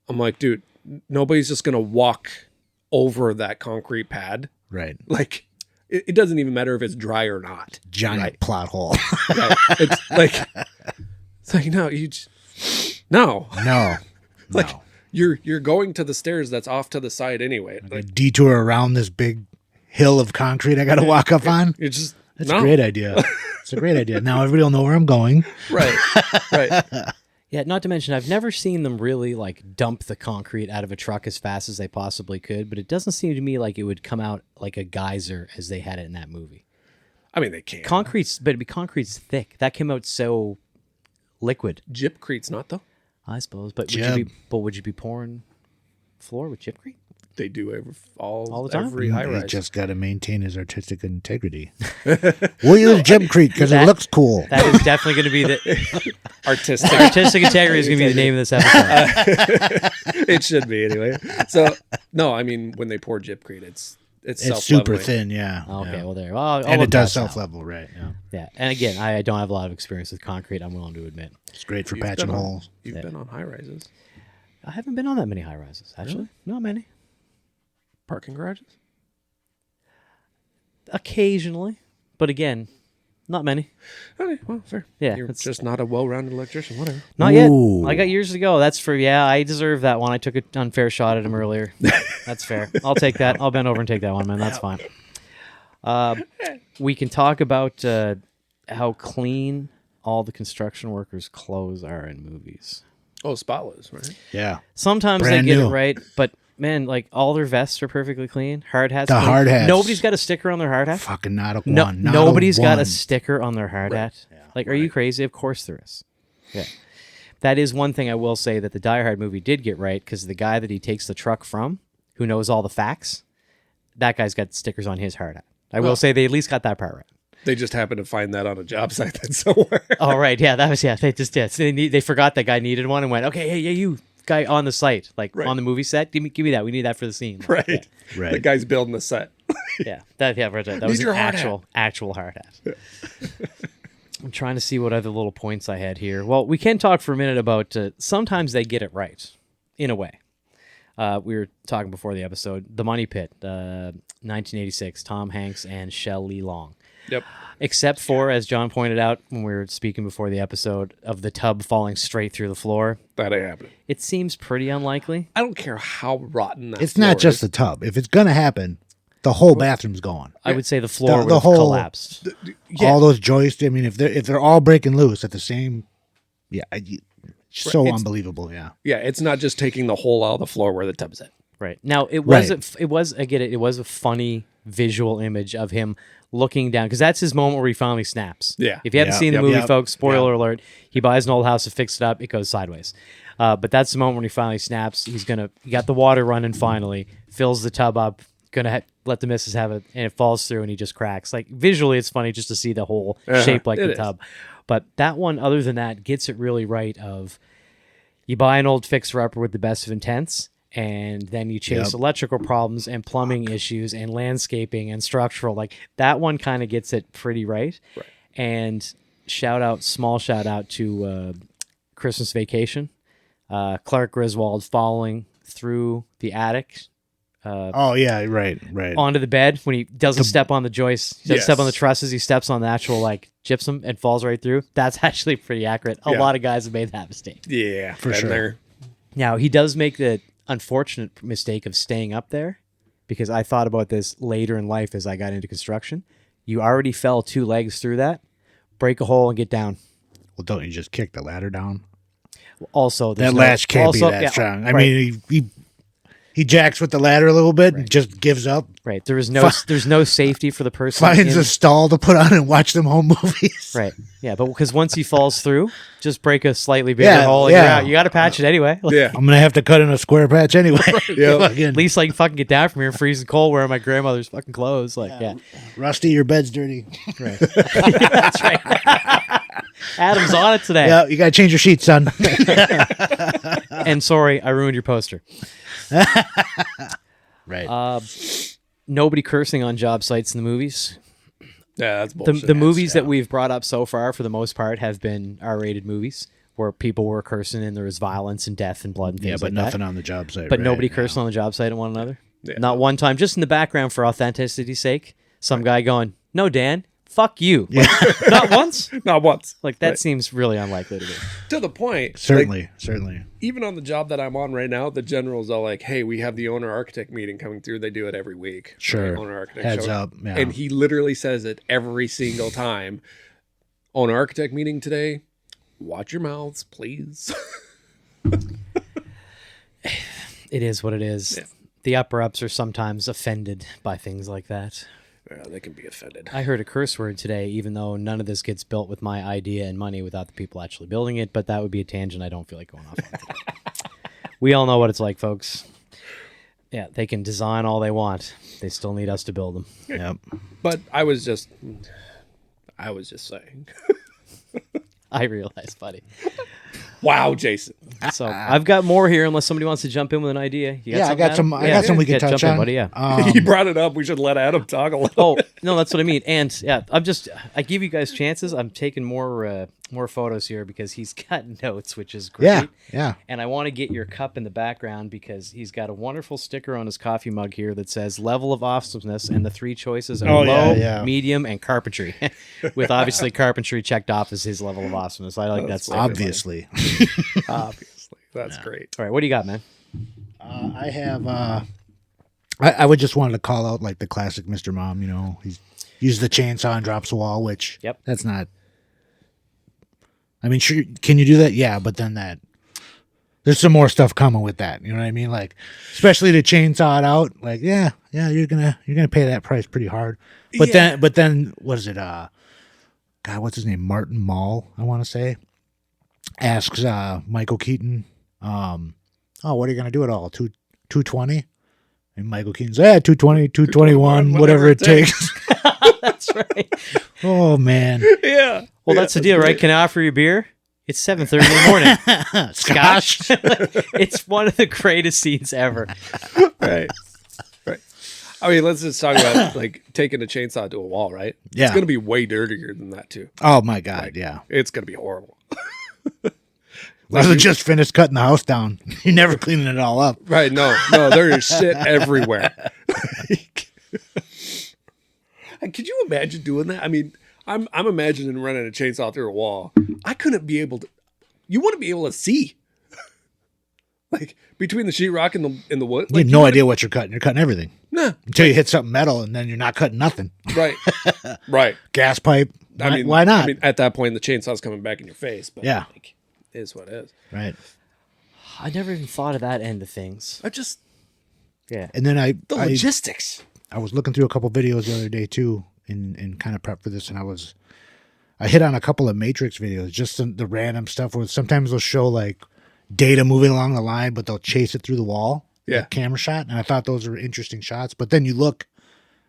I'm like, dude, nobody's just going to walk over that concrete pad. Right. Like, it doesn't even matter if it's dry or not. Giant plot hole. Right? It's like, no, no. No. Like, No. you're going to the stairs that's off to the side anyway. A Like, detour around this big hill of concrete I got to walk up on. you're just, That's no. a great idea. It's a great idea. Now everybody will know where I'm going. Right. Right. Yeah, not to mention, I've never seen them really like dump the concrete out of a truck as fast as they possibly could, but it doesn't seem to me like it would come out like a geyser as they had it in that movie. I mean, they can't. Concrete's thick. That came out so liquid, Gypcrete's not, though. I suppose. But Jib. would you be pouring floor with gypcrete? They do All the time? every high He rise. just got to maintain his artistic integrity. We'll use Gypcrete because it That- looks cool. That is definitely going to be the Artistic. artistic integrity is going to be the name of this episode. It should be anyway. So no, I mean when they pour Gypcrete, it's It's self-leveling. super thin, yeah. Okay, yeah. well there. Well, I'll And look it does past that. self-level, right? Yeah. Yeah, and again, I don't have a lot of experience with concrete. I'm willing to admit. It's great for You've patching been on- holes. You've Yeah. been on high rises, I haven't been on that many high rises, actually. Not many. parking garages. Occasionally, but again, not many. Okay, well, fair. Yeah, You're it's- just not a well-rounded electrician. Whatever. Not Ooh. yet. I got years to go. That's for I deserve that one. I took an unfair shot at him earlier. That's fair. I'll take that. I'll bend over and take that one, man. That's fine. We can talk about how clean all the construction workers' clothes are in movies. Oh, spotless, right? Yeah. Sometimes Brand they get new. it right, but man, like all their vests are perfectly clean. Hard hats. The clean. hard hats. Nobody's got a sticker on their hard hat. Fucking not a No, one. Not nobody's got a one. sticker on their hard hat. Yeah, Like, are you crazy? Of course there is. Yeah. That is one thing I will say that the Die Hard movie did get right, because the guy that he takes the truck from, who knows all the facts, that guy's got stickers on his hard hat. I will say they at least got that part right. They just happened to find that on a job site that's somewhere. Oh, right. Yeah, that was, yeah. They just did. So they forgot that guy needed one and went, okay, hey, yeah, you guy on the site, like Right. on the movie set, give me that. We need that for the scene. Like, Right. Right. The guy's building the set. Yeah. That was Need your an hard actual hard hat. I'm trying to see what other little points I had here. Well, we can talk for a minute about sometimes they get it right, in a way. We were talking before the episode, The Money Pit, 1986, Tom Hanks and Shelley Long. Yep. Except for, as John pointed out when we were speaking before the episode, of the tub falling straight through the floor. That ain't happening. It seems pretty unlikely. I don't care how rotten that It's not floor just is. the tub. If it's gonna happen, the whole bathroom's gone. I would say the floor The would have whole- collapsed. Yeah. All those joists. I mean, if they're all breaking loose at the same, so It's- unbelievable. Yeah. Yeah, it's not just taking the hole out of the floor where the tub's at. Right. Now, it Right. was I get it. It was a funny visual image of him looking down, because that's his moment where he finally snaps. Yeah. If you haven't Yeah. seen the Yep. movie, Yep. folks, spoiler alert, he buys an old house to fix it up. It goes sideways. But that's the moment when he finally snaps. He got the water running finally, fills the tub up, let the missus have it, and it falls through and he just cracks. Like, visually, it's funny just to see the whole shape like it the is. tub. But that one, other than that, gets it really right of you buy an old fixer-upper with the best of intents, and then you chase Yep. electrical problems and plumbing issues and landscaping and structural. Like, that one kind of gets it pretty right. And small shout out to Christmas Vacation. Clark Griswold falling through the attic Oh yeah. Right. onto the bed when he doesn't step on the joist. He doesn't step on the Yes. trusses. He steps on the actual like gypsum and falls right through. That's actually pretty accurate. A Yeah. lot of guys have made that mistake. Yeah, For been sure. there. Now, he does make the unfortunate mistake of staying up there, because I thought about this later in life as I got into construction. You already fell 2 legs through that. Break a hole and get down. Well, don't you just kick the ladder down? Also, That latch can't be that strong. I mean, he jacks with the ladder a little bit and just gives up. right. There's no safety for the person. Finds in- a stall to put on and watch them home movies. Right. Yeah, but because once he falls through, just break a slightly bigger Yeah, hole and yeah. you're out. You got to patch it anyway. Like, Yeah. I'm gonna have to cut in a square patch anyway. Yeah. Fucking at least I can fucking get down from here, freezing cold, wearing my grandmother's fucking clothes. Like, yeah. Rusty, your bed's dirty. Right. That's right. Adam's on it today. Yeah, you gotta change your sheets, son. And sorry, I ruined your poster. Right. Nobody cursing on job sites in the movies. Yeah, that's The, bullshit. the movies that we've brought up so far, for the most part, have been R-rated movies where people were cursing and there was violence and death and blood and things Yeah, but like nothing that. on the job site. But right? nobody cursing on the job site at one another. Yeah. Not one time, just in the background for authenticity's sake. Some guy going, "No, Dan, fuck you." Like, not once. Not once. Like, that Right. seems really unlikely to me. To the point. Certainly, like, certainly. even on the job that I'm on right now, the generals are like, hey, we have the owner architect meeting coming through. They do it every week. Sure. Right? Owner architect Heads show up. Yeah. And he literally says it every single time. Owner architect meeting today. Watch your mouths, please. It is what it is. Yeah. The upper-ups are sometimes offended by things like that. Yeah, they can be offended. I heard a curse word today, even though none of this gets built with my idea and money without the people actually building it, but that would be a tangent I don't feel like going off on today. We all know what it's like, folks. Yeah, they can design all they want. They still need us to build them. Yep. But I was just saying. I realize, buddy. Wow, Jason. So I've got more here unless somebody wants to jump in with an idea. You got Yeah, I something, got Adam? some. I got some we can Yeah, touch jump in, on, buddy, yeah. He brought it up. We should let Adam talk a little. Oh, no, that's what I mean. And yeah, I give you guys chances. I'm taking more photos here because he's got notes, which is great. Yeah, yeah. And I want to get your cup in the background because he's got a wonderful sticker on his coffee mug here that says level of awesomeness, and the 3 choices are Oh, low, yeah. medium, and carpentry. With obviously carpentry checked off as his level of awesomeness. I like that sticker. Obviously. Obviously. That's great. All right, what do you got, man? I have. I would just wanted to call out like the classic Mr. Mom. You know, uses the chainsaw and drops the wall, which Yep. that's not. I mean, sure, can you do that? Yeah, but then there's some more stuff coming with that. You know what I mean? Like, especially to chainsaw it out. Like, yeah, you're gonna pay that price pretty hard. But then, what is it? God, what's his name? Martin Mull, I want to say, asks Michael Keaton, "Oh, what are you gonna do at all? 220?" And Michael Keaton's, 220, 221, whatever it takes. That's right. Oh man. Yeah. Well, that's the deal, right? Can I offer you a beer? It's 7:30 in the morning. Scotch. It's one of the greatest scenes ever. Right. I mean, let's just talk about like taking a chainsaw to a wall, right? Yeah. It's going to be way dirtier than that too. Oh my God. Yeah. It's going to be horrible. Well, just finished cutting the house down. You're never cleaning it all up. Right. No, there is shit everywhere. Could you imagine doing that? I mean, I'm imagining running a chainsaw through a wall. I couldn't be able to. You wouldn't be able to see, like between the sheetrock and the wood. You have no idea what you're cutting. You're cutting everything Nah. until you hit something metal, and then you're not cutting nothing. Right. Right. Gas pipe. Why not? I mean, at that point, the chainsaw's coming back in your face. But Yeah. like, it is what it is. Right. I never even thought of that end of things. Yeah. And then The logistics. I was looking through a couple videos the other day too, and kind of prep for this, and I hit on a couple of Matrix videos, just the random stuff where sometimes they'll show like data moving along the line, but they'll chase it through the wall. Yeah. Like camera shot, and I thought those were interesting shots. But then you look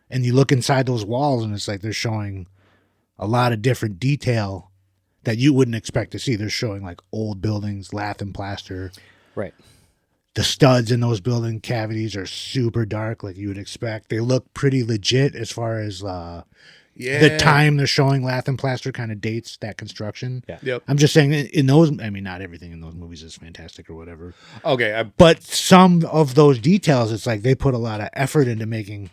inside those walls, and it's like they're showing a lot of different detail that you wouldn't expect to see. They're showing like old buildings, lath and plaster. Right. The studs in those building cavities are super dark, like you would expect. They look pretty legit as far as the time they're showing lath and plaster kind of dates that construction. Yeah. Yep. I'm just saying in those, I mean, not everything in those movies is fantastic or whatever. Okay. But some of those details, it's like they put a lot of effort into making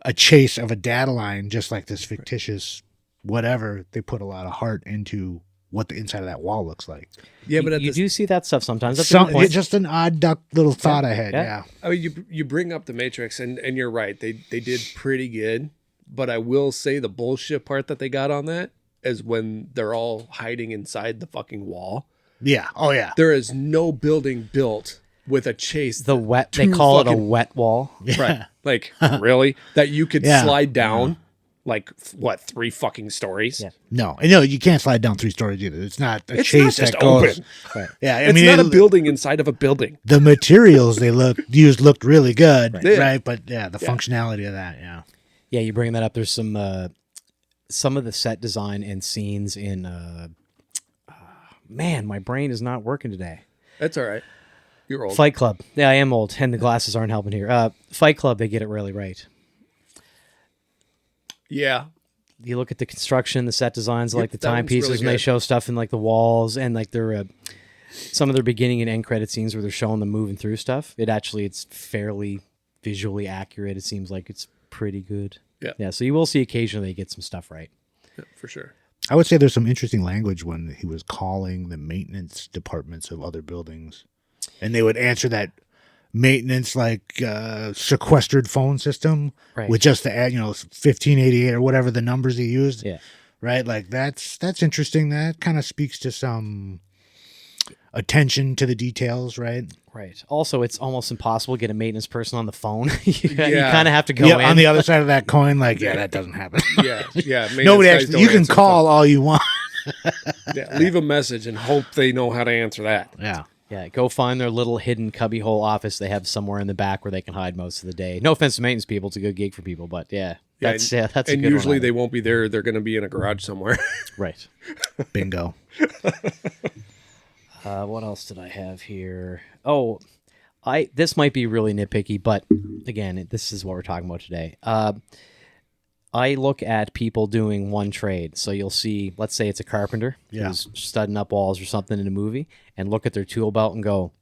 a chase of a data line, just like this fictitious whatever. They put a lot of heart into what the inside of that wall looks like. Yeah, but you do see that stuff sometimes. That's a good point. Just an odd duck little thought I had. Yeah. I mean, you bring up the Matrix, and you're right. They did pretty good. But I will say the bullshit part that they got on that is when they're all hiding inside the fucking wall. Yeah. Oh yeah. There is no building built with a chase. They call it a wet wall. Right. Like, really? That you could Yeah. slide down, like, what, 3 fucking stories? Yeah. No, you can't slide down 3 stories either. It's not a It's chase not just that goes. open. Right. Yeah, I It's mean, not a building inside of a building. the materials they looked really good, Yeah. right? But yeah, the functionality of that, yeah. Yeah, you bring that up. There's some of the set design and scenes in. Man, my brain is not working today. That's all right. You're old. Fight Club. Yeah, I am old, and the glasses aren't helping here. Fight Club, they get it really right. Yeah. You look at the construction, the set designs, like the that one's timepieces, really and they good. show stuff in like the walls and like their some of their beginning and end credit scenes where they're showing them moving through stuff. It's fairly visually accurate. It seems like it's pretty good. Yeah. Yeah. So you will see occasionally they get some stuff right. Yeah, for sure. I would say there's some interesting language when he was calling the maintenance departments of other buildings, and they would answer that maintenance like sequestered phone system Right. with just the 1588 or whatever the numbers he used. Yeah. Right. Like that's interesting. That kind of speaks to some attention to the details. Right. Right. Also, it's almost impossible to get a maintenance person on the phone. you Yeah. kind of have to go Yeah. in. On the other side of that coin, like that doesn't happen. Yeah. Yeah. Nobody maintenance guys actually. don't You can answer the call all you want. phone. Yeah, leave a message and hope they know how to answer that. Yeah. Yeah, go find their little hidden cubbyhole office they have somewhere in the back where they can hide most of the day. No offense to maintenance people, it's a good gig for people, but that's a and good usually one. they won't be there. They're going to be in a garage somewhere. Right. Bingo. What else did I have here? Oh, this might be really nitpicky, but again, this is what we're talking about today. I look at people doing one trade. So you'll see, let's say it's a carpenter who's studding up walls or something in a movie, and look at their tool belt and go,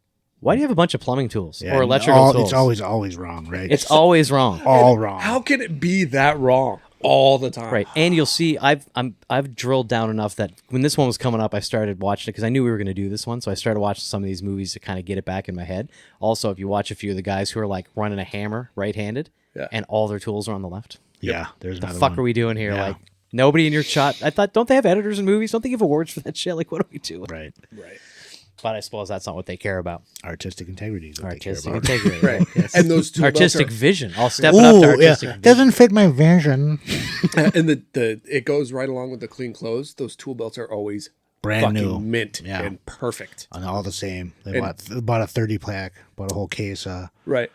why do you have a bunch of plumbing tools or electrical tools? It's always wrong, right? It's always wrong. all wrong. How can it be that wrong all the time? Right, and you'll see I've drilled down enough that when this one was coming up, I started watching it because I knew we were going to do this one, so I started watching some of these movies to kind of get it back in my head. Also, if you watch a few of the guys who are like running a hammer right-handed, and all their tools are on the left, Yeah, there's The another fuck one. are we doing here? Yeah. Like, nobody in your shot. I thought, don't they have editors in movies? Don't they give awards for that shit? Like, what are we doing? Right. But I suppose that's not what they care about. Artistic integrity is what Artistic they care about. integrity. Right. Yes. And those tool Artistic belts vision. I'll step it up to artistic vision. Doesn't fit my vision. are, and the it goes right along with the clean clothes. Those tool belts are always Brand fucking new. mint Yeah. and perfect. And all the same. They And- bought a 30 pack, bought a whole case. Right.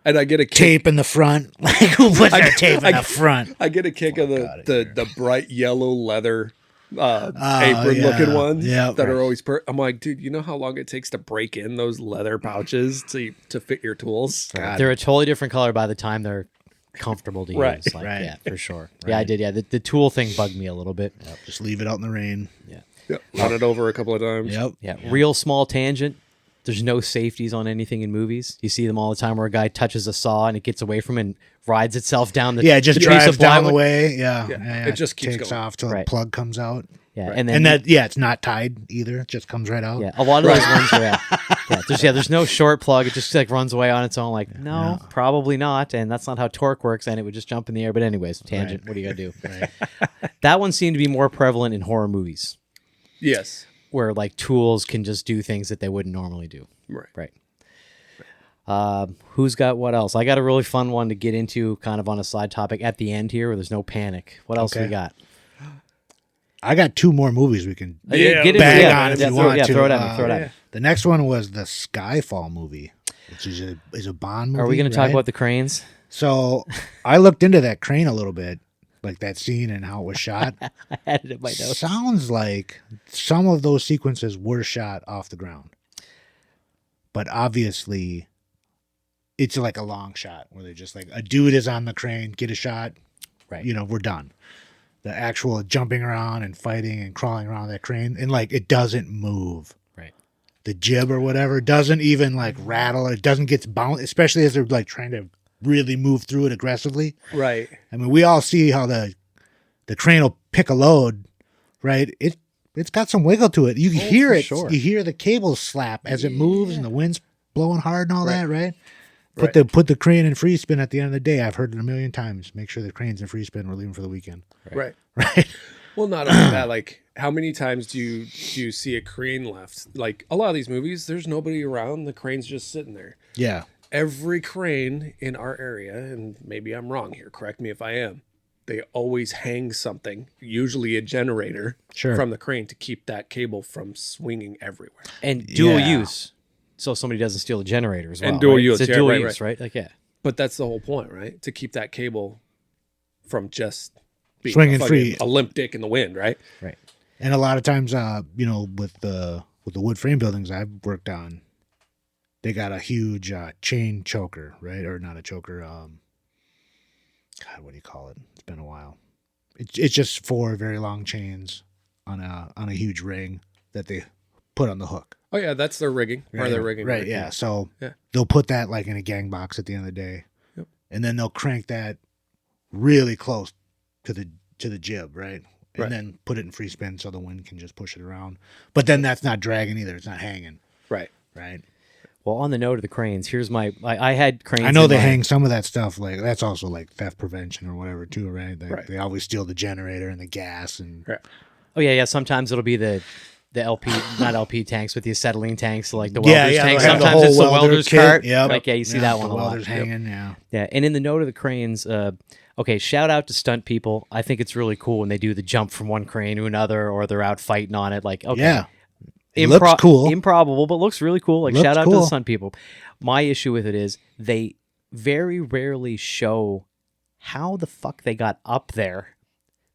And I get a kick. Tape in the front. Like, who puts their tape in the front? I get a kick of outta the bright yellow leather apron looking yeah. ones Yeah, that are right. always I'm like, dude, you know how long it takes to break in those leather pouches to fit your tools? God. They're a totally different color by the time they're comfortable to Right. use. Like, Right. Yeah, for sure. Yeah, I did. Yeah, the tool thing bugged me a little bit. Yep, just leave it out in the rain. Yeah. Yep. Run it over a couple of times. Yep. Yeah, real small tangent. There's no safeties on anything in movies. You see them all the time where a guy touches a saw and it gets away from him and rides itself down the Yeah, it just the piece drives of down the plywood. way. Yeah. Yeah, it just keeps takes going. off till Right. the plug comes out. Yeah, Right. and then And that, yeah, it's not tied either. It just comes right out. yeah, a lot of those ones are there's no short plug. It just like runs away on its own. Like, no, probably not. And that's not how torque works. And it would just jump in the air. But anyways, tangent. Right. What do you gotta do? Right. That one seemed to be more prevalent in horror movies, Yes. where like tools can just do things that they wouldn't normally do. Right. Right. Who's got what else? I got a really fun one to get into, kind of on a side topic at the end here, where there's no panic. What else Okay. we got? I got two more movies we can Yeah, Get into- bang yeah, on if yeah, you throw, want yeah, to. throw it at me. Throw it at me. The next one was the Skyfall movie, which is a Bond movie. Are we going to talk right? about the cranes? So I looked into that crane a little bit, like that scene and how it was shot. I had it in my notes. Sounds like some of those sequences were shot off the ground, but obviously it's like a long shot where they're just like, a dude is on the crane, get a shot, Right. we're done. The actual jumping around and fighting and crawling around that crane, and like it doesn't move. Right. The jib or whatever doesn't even like rattle. It doesn't get bound, especially as they're like trying to really move through it aggressively. Right. I mean, we all see how the crane will pick a load, right? It's got some wiggle to it. You can hear for it. sure. You hear the cables slap as it moves, and the wind's blowing hard and all that, right? Right. Put the crane in free spin at the end of the day. I've heard it a million times. Make sure the crane's in free spin. We're leaving for the weekend, Right. right? Well, not only that, like how many times do you see a crane left? Like a lot of these movies, there's nobody around. The crane's just sitting there. Yeah, Every crane in our area, and maybe I'm wrong here, correct me if I am, they always hang something, usually a generator, Sure. from the crane to keep that cable from swinging everywhere. And dual Yeah. use, so somebody doesn't steal the generator as well. And dual right? use, It's a yeah, dual right, use, right? Like, yeah. But that's the whole point, right? To keep that cable from just being Swinging a fucking- free. a limp dick in the wind, right? Right. and a lot of times, with the wood frame buildings I've worked on, they got a huge chain choker, right? Or not a choker. God, what do you call it? It's been a while. It's just four very long chains on a huge ring that they put on the hook. Oh yeah, that's their rigging. Or their rigging. Right, yeah. So Yeah. they'll put that like in a gang box at the end of the day. Yep. And then they'll crank that really close to the jib, right? And Right. then put it in free spin so the wind can just push it around. But then that's not dragging either. It's not hanging, Right. right? Well, on the note of the cranes, here's my. I had cranes. I know in they my- hang some of that stuff, like that's also like theft prevention or whatever too, right? Right. They always steal the generator and the gas and Right. Oh yeah, yeah. Sometimes it'll be the LP, not LP tanks, but the acetylene tanks, so like the Yeah, welder's yeah, tank. they'll have the Sometimes whole it's the welder welder's kit, cart. yep. Like yeah, you see that one the a lot. welders hanging, yeah. Yeah, and in the note of the cranes, okay, shout out to stunt people. I think it's really cool when they do the jump from one crane to another, or they're out fighting on it. Like, okay, Yeah. It looks cool. improbable, but looks really cool. Like, Looks shout out to the cool. stunt people. My issue with it is they very rarely show how the fuck they got up there.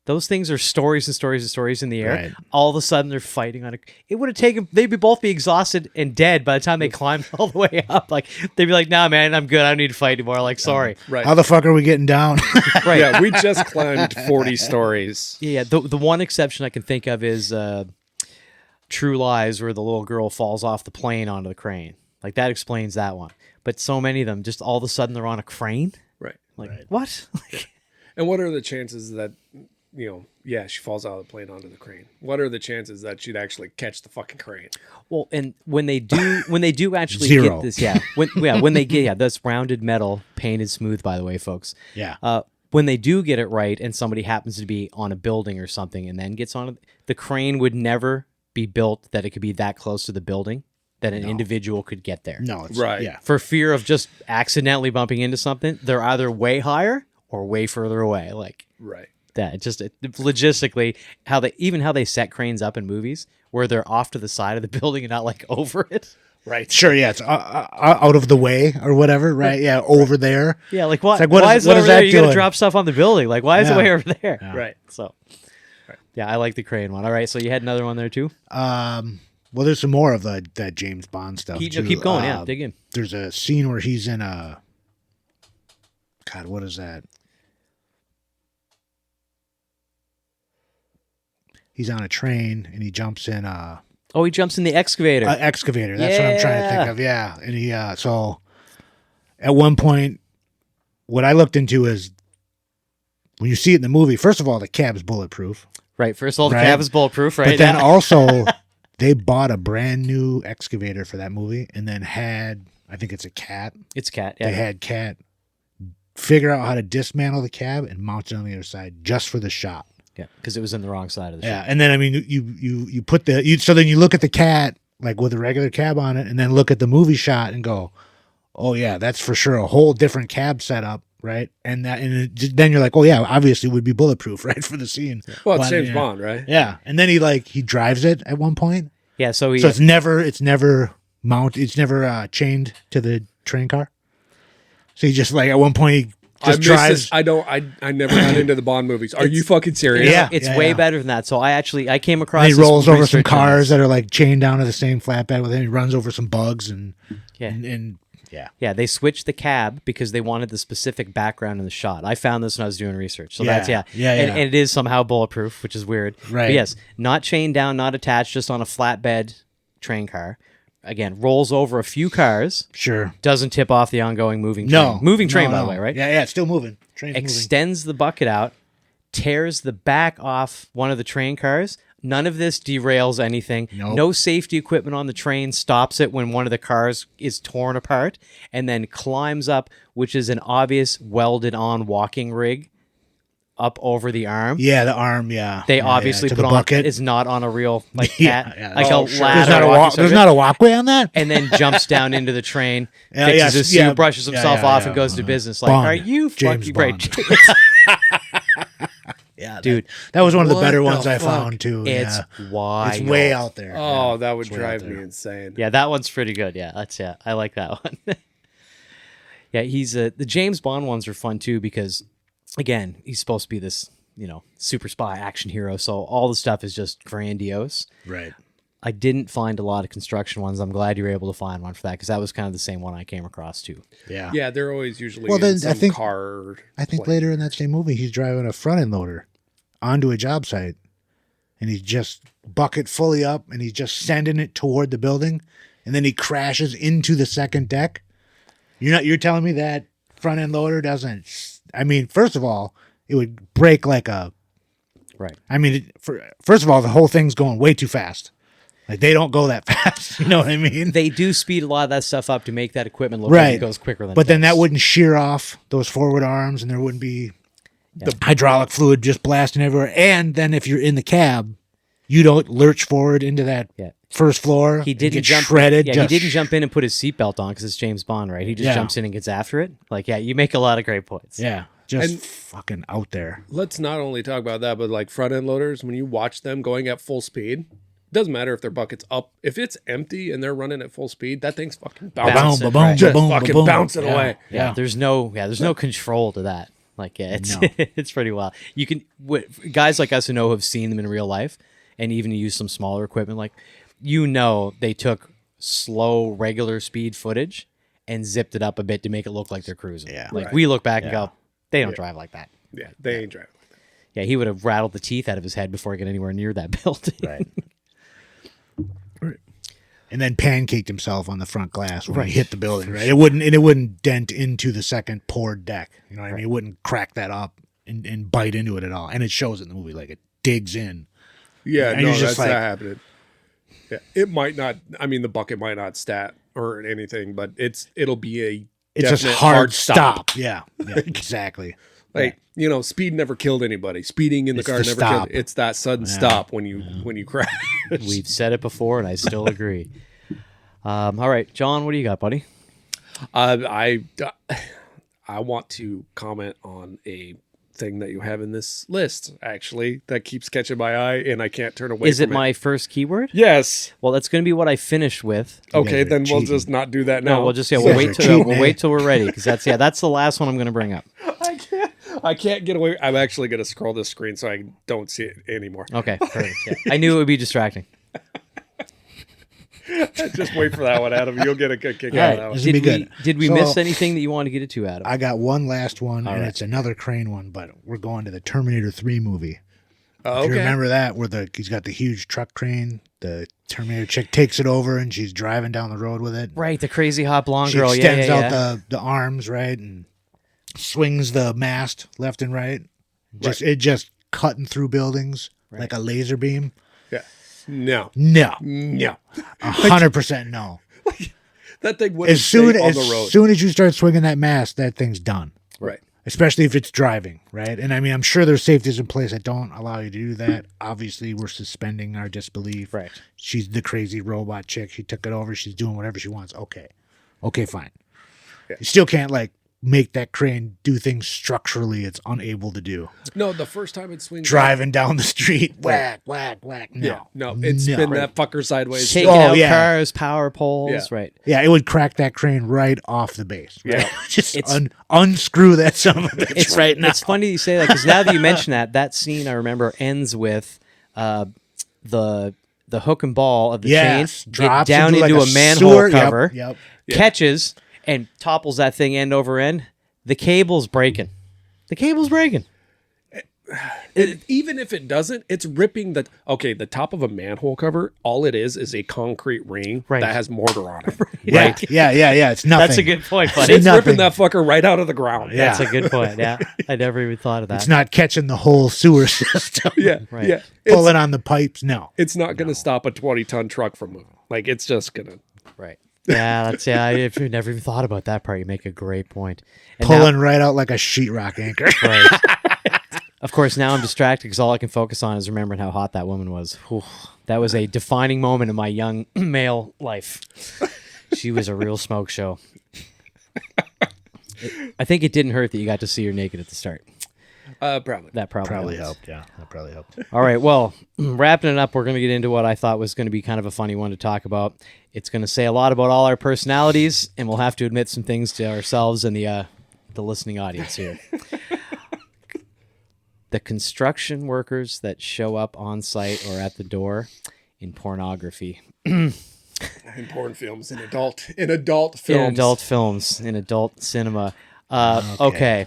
Those things are stories and stories and stories in the air. Right. All of a sudden, they're fighting on it. It would have taken. They'd both be exhausted and dead by the time they climbed all the way up. Like they'd be like, "Nah, man, I'm good. I don't need to fight anymore." Like, sorry. Right. How the fuck are we getting down? Right. Yeah, we just climbed 40 stories. Yeah. The one exception I can think of is True Lies, where the little girl falls off the plane onto the crane. Like that explains that one. But so many of them, just all of a sudden, they're on a crane. Right. Like what? And what are the chances that, yeah, she falls out of the plane onto the crane? What are the chances that she'd actually catch the fucking crane? Well, and when they do actually Zero. get this, when they get that's rounded metal, painted smooth, by the way, folks. Yeah. when they do get it right and somebody happens to be on a building or something and then gets on it, the crane would never be built that it could be that close to the building that an individual could get there. No, it's, Right. Yeah. For fear of just accidentally bumping into something, they're either way higher or way further away. Like Right. that. Logistically, how they set cranes up in movies where they're off to the side of the building and not like over it. Right. Sure, yeah, it's out of the way or whatever, right? Yeah, over there. Yeah, like what? It's like, what why is- is it what over is there? that You got to doing? drop stuff on the building. Like, why is it Yeah. way over there? Yeah. Right. So, yeah, I like the crane one. All right, so you had another one there too. Well, there's some more of that James Bond stuff. too. Keep going. Yeah, dig in. There's a scene where he's in a. God, what is that? He's on a train and he jumps in a Oh, he jumps in the excavator. excavator. That's what I'm trying to think of. Yeah, and he so at one point, what I looked into is when you see it in the movie. First of all, the cab's bulletproof, right. First of all, the Right. cab is bulletproof. Right. but then Yeah. also they bought a brand new excavator for that movie, and then had I think it's a cat. It's Cat. They Yeah. had cat figure out how to dismantle the cab and mount it on the other side just for the shot. Yeah. Because it was in the wrong side of the Yeah, ship. and then I mean you put so then you look at the cat like with a regular cab on it, and then look at the movie shot and go, oh yeah, that's for sure a whole different cab setup, right? And then you're like, oh yeah, obviously it would be bulletproof, right, for the scene. Well, it's Well, James yeah. Bond, right? Yeah, and then he drives it at one point, Yeah. So he. so it's never mounted, it's never chained to the train car. So he just like at one point he I just missed drives. this. I never got into the Bond movies. Are you fucking serious? Yeah. It's way yeah. better than that. So I came across. And he this rolls over some research on cars this. that are like chained down to the same flatbed with him. He runs over some bugs and Yeah. and yeah. Yeah, they switched the cab because they wanted the specific background in the shot. I found this when I was doing research. So Yeah. that's Yeah, And, yeah. and it is somehow bulletproof, which is weird. Right. But yes, not chained down, not attached, just on a flatbed train car. Again, rolls over a few cars, Sure. doesn't tip off the ongoing moving train. No. Moving train, No, by no. the way, right? Yeah, it's still moving. Train's moving. Extends the bucket out, tears the back off one of the train cars. None of this derails anything. Nope. No safety equipment on the train stops it when one of the cars is torn apart, and then climbs up, which is an obvious welded-on walking rig up over the arm. Yeah, the arm, yeah. They Yeah, obviously to put the on bucket. is not on a real like Yeah, cat, yeah. like Oh, a sure. ladder. There's walkie not a walkway on that? and then jumps down into the train, Yeah, fixes yes, his suit, yeah, brushes yeah, himself yeah, off, yeah. and goes to business. Like, Bond. are you James fucking right? Bond. Yeah, Dude, that was one of the what better the ones I fuck? found too. It's yeah. wild. It's way out there. Oh, Yeah. that would It's way drive out me there. insane. Yeah, that one's pretty good. Yeah, I like that one. Yeah, he's the James Bond ones are fun too because, again, he's supposed to be this super spy action hero, so all the stuff is just grandiose. Right. I didn't find a lot of construction ones. I'm glad you were able to find one for that because that was kind of the same one I came across too. Yeah. Yeah, they're always usually Well, in then, I some think- car. I think plane. later in that same movie, he's driving a front end loader onto a job site, and he's just bucket fully up, and he's just sending it toward the building, and then he crashes into the second deck. You're telling me that front end loader doesn't? I mean, first of all, it would break like a. Right. I mean, first of all, the whole thing's going way too fast. Like they don't go that fast. You know what I mean? They do speed a lot of that stuff up to make that equipment look like Right. it goes quicker than. But it then that does. wouldn't shear off those forward arms, and there wouldn't be the hydraulic fluid just blasting everywhere. And then if you're in the cab, you don't lurch forward into that Yeah. first floor. He and didn't get jump. shredded. Yeah, just- he didn't jump in and put his seatbelt on because it's James Bond, right? He just Yeah. jumps in and gets after it. Like, yeah, you make a lot of great points. Yeah, just And- fucking out there. Let's not only talk about that, but like front end loaders, when you watch them going at full speed, doesn't matter if their bucket's up. If it's empty and they're running at full speed, that thing's fucking bouncing. Bouncing, Ba-boom, ba-boom, right. Just ba-boom, fucking ba-boom. bouncing Yeah. away. Yeah, there's no control to that. Like, yeah, it's No. it's pretty wild. You can guys like us who know have seen them in real life, and even use some smaller equipment. Like, they took slow, regular speed footage and zipped it up a bit to make it look like they're cruising. Yeah. Like Right. we look back and go, they don't drive like that. Yeah, they ain't driving. Yeah, he would have rattled the teeth out of his head before he got anywhere near that building. Right. And then pancaked himself on the front glass when he hit the building. Right. It wouldn't dent into the second poured deck. You know what I mean? It wouldn't crack that up and bite into it at all. And it shows in the movie, like it digs in. Yeah, And no, you're just that's like- not happening. Yeah, it might not. I mean, the bucket might not stat or anything, but it'll be a It's just definite hard stop. Yeah. Yeah. Exactly. Like speed never killed anybody. Speeding in the It's car the never stop. killed. It's that sudden stop when you crash. We've said it before, and I still agree. All right, John, what do you got, buddy? I want to comment on a thing that you have in this list, actually, that keeps catching my eye, and I can't turn away Is from it my first keyword? Yes. Well, that's going to be what I finished with. Okay, guys are then we'll cheating. just not do that now. No, we'll just You we'll guys wait are till cheating, we'll eh? wait till we're ready because that's the last one I'm going to bring up. I can't get away. I'm actually going to scroll this screen so I don't see it anymore. Okay, perfect. Yeah. I knew it would be distracting. Just wait for that one, Adam. You'll get a good kick All out right, of that one. this will be good. Did we So- miss anything that you wanted to get it to, Adam? I got one last one, and right. it's another crane one, but we're going to the Terminator 3 movie. Oh, If you okay. remember that, where he's got the huge truck crane, the Terminator chick takes it over, and she's driving down the road with it. Right, the crazy hot blonde She girl. extends Yeah, yeah, out yeah. the arms, right, and swings the mast left and right. Right. It just cutting through buildings like a laser beam. Yeah. No. No, No. 100% no. That thing wouldn't As soon stay on the road. as you start swinging that mast, that thing's done. Right. Especially if it's driving, right? And I mean, I'm sure there's safeties in place that don't allow you to do that. Obviously, we're suspending our disbelief. Right. She's the crazy robot chick. She took it over. She's doing whatever she wants. Okay, fine. Yeah. You still can't make that crane do things structurally it's unable to do. No, the first time it swings Driving down the street, whack, whack, whack. No. Yeah. No, it spin that fucker sideways. Taking Oh, out yeah. cars, power poles. Yeah. Right. Yeah, it would crack that crane right off the base. Right? Yeah. Just It's- unscrew that son of a bitch right now. It's funny you say that because now that you mention that scene I remember ends with the hook and ball of the Yes, chain get drops down into, into like, a a manhole sewer. Yep, cover, yep. catches and topples that thing end over end. The cable's breaking. The cable's breaking. Even if it doesn't, it's ripping the top of a manhole cover. All it is a concrete ring Right. that has mortar on it. Yeah, yeah. It's nothing. That's a good point, buddy. It's Nothing. ripping that fucker right out of the ground. Yeah. That's a good point. Yeah, I never even thought of that. It's not catching the whole sewer system. Yeah. Right. Yeah. Pulling on the pipes. No. It's not going to stop a 20-ton truck from moving. Like, it's just going to. right. Yeah, if you never even thought about that part, you make a great point. And Pulling right out like a sheetrock anchor. now, right. Of course, now I'm distracted because all I can focus on is remembering how hot that woman was. Whew. That was a defining moment in my young male life. She was a real smoke show. I think it didn't hurt that you got to see her naked at the start. Probably. That Probably helped. helped. Yeah, that probably helped. All right, well, wrapping it up, we're going to get into what I thought was going to be kind of a funny one to talk about. It's going to say a lot about all our personalities, and we'll have to admit some things to ourselves and the listening audience here. The construction workers that show up on site or at the door in pornography. In porn films, in adult films. In adult films, in adult cinema. Okay.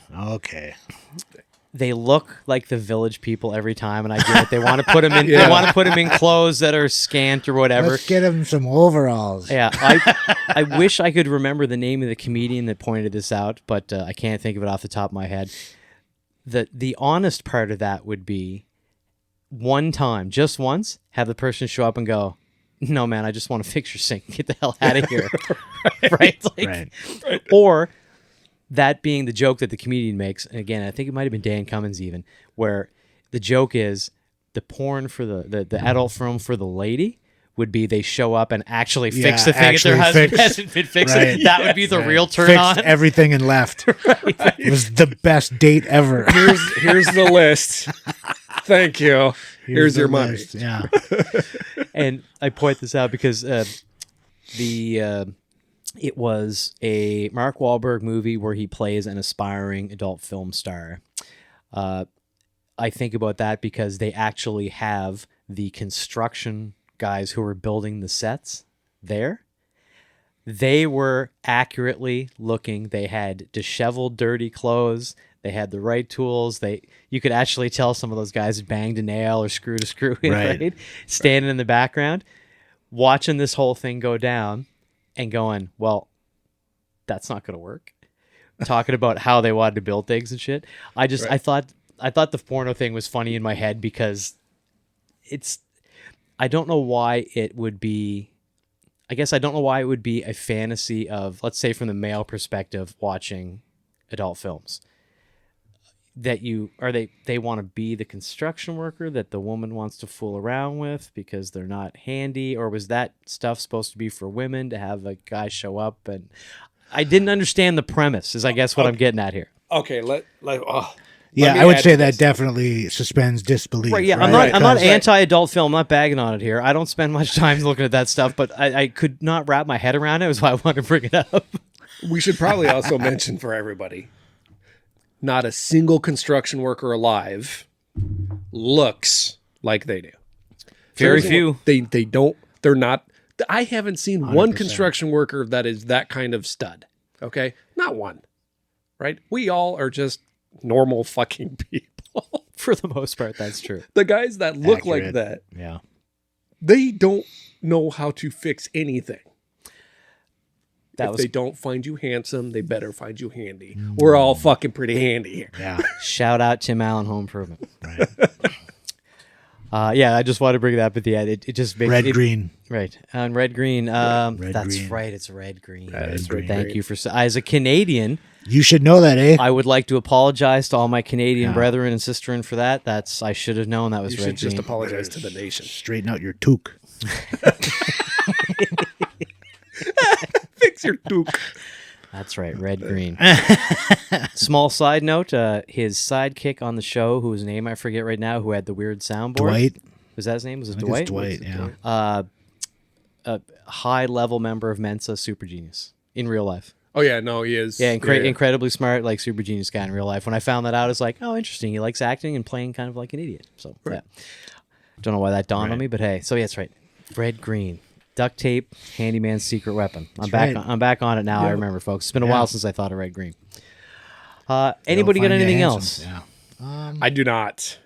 They look like the Village People every time, and I get it. They want to put them in. Yeah. They want to put them in clothes that are scant or whatever. Let's get him some overalls. Yeah, I wish I could remember the name of the comedian that pointed this out, but I can't think of it off the top of my head. The honest part of that would be one time, just once, have the person show up and go, "No, man, I just want to fix your sink. Get the hell out of here." right? Like, Right. Or that being the joke that the comedian makes, and again, I think it might have been Dan Cummins even, where the joke is the porn for the adult film for the lady would be they show up and actually fix the thing that their actually husband fix- hasn't been fixing. Right. That would be the real turn Fixed on. everything and left. It was the best date ever. Here's the list. Thank you. Here's the your money. list. Yeah. And I point this out because it was a Mark Wahlberg movie where he plays an aspiring adult film star. I think about that because they actually have the construction guys who were building the sets there. They were accurately looking. They had disheveled, dirty clothes. They had the right tools. You could actually tell some of those guys had banged a nail or screwed a screw in, right? Standing in the background, watching this whole thing go down and going, well, that's not going to work. Talking about how they wanted to build things and shit. I thought the porno thing was funny in my head because I don't know why it would be, I guess I don't know why it would be a fantasy of, let's say from the male perspective, watching adult films. they want to be the construction worker that the woman wants to fool around with because they're not handy, or was that stuff supposed to be for women to have a guy show up? And I didn't understand the premise, is I guess what I'm getting at here. Okay, Yeah, I would say that definitely suspends disbelief. Right, yeah, right? I'm not anti-adult film. I'm not bagging on it here. I don't spend much time looking at that stuff, but I could not wrap my head around it. That's why I wanted to bring it up. We should probably also mention for everybody, not a single construction worker alive looks like they do. Very few. They don't. They're not. I haven't seen one 100%. construction worker that is that kind of stud. Okay, not one. Right? We all are just normal fucking people. For the most part, that's true. The guys that look like Accurate. that, Yeah. they don't know how to fix anything. If That was they don't find you handsome, they better find you handy. We're all fucking pretty handy here. Yeah. shout out Tim Allen Home Improvement. Right. Yeah, I just wanted to bring that up at the end. It just makes Red, it, green. right on red green. Red, That's green. right. It's red green. That is red, Thank green. you for as a Canadian. You should know that, eh? I would like to apologize to all my Canadian Yeah. brethren and sisterin for that. I should have known that was You red should just green. apologize to the nation. Straighten out your toque. Fix your toque. That's right, red green. Small side note: his sidekick on the show, whose name I forget right now, who had the weird soundboard. Dwight. Was that his name? Was it I think Dwight? it's Dwight, yeah. A high-level member of Mensa, super genius in real life. Oh yeah, no, he is. Yeah, incredibly smart, like super genius guy in real life. When I found that out, I was like, oh, interesting. He likes acting and playing kind of like an idiot. So yeah, don't know why that dawned on me, but hey, so yeah, that's right. Red green, duct tape, handyman's secret weapon. I'm back. right. I'm back on it now. I Yeah. remember, folks. It's been a Yeah. while since I thought of red green. Anybody got They'll find you anything handsome. else? Yeah. I do not.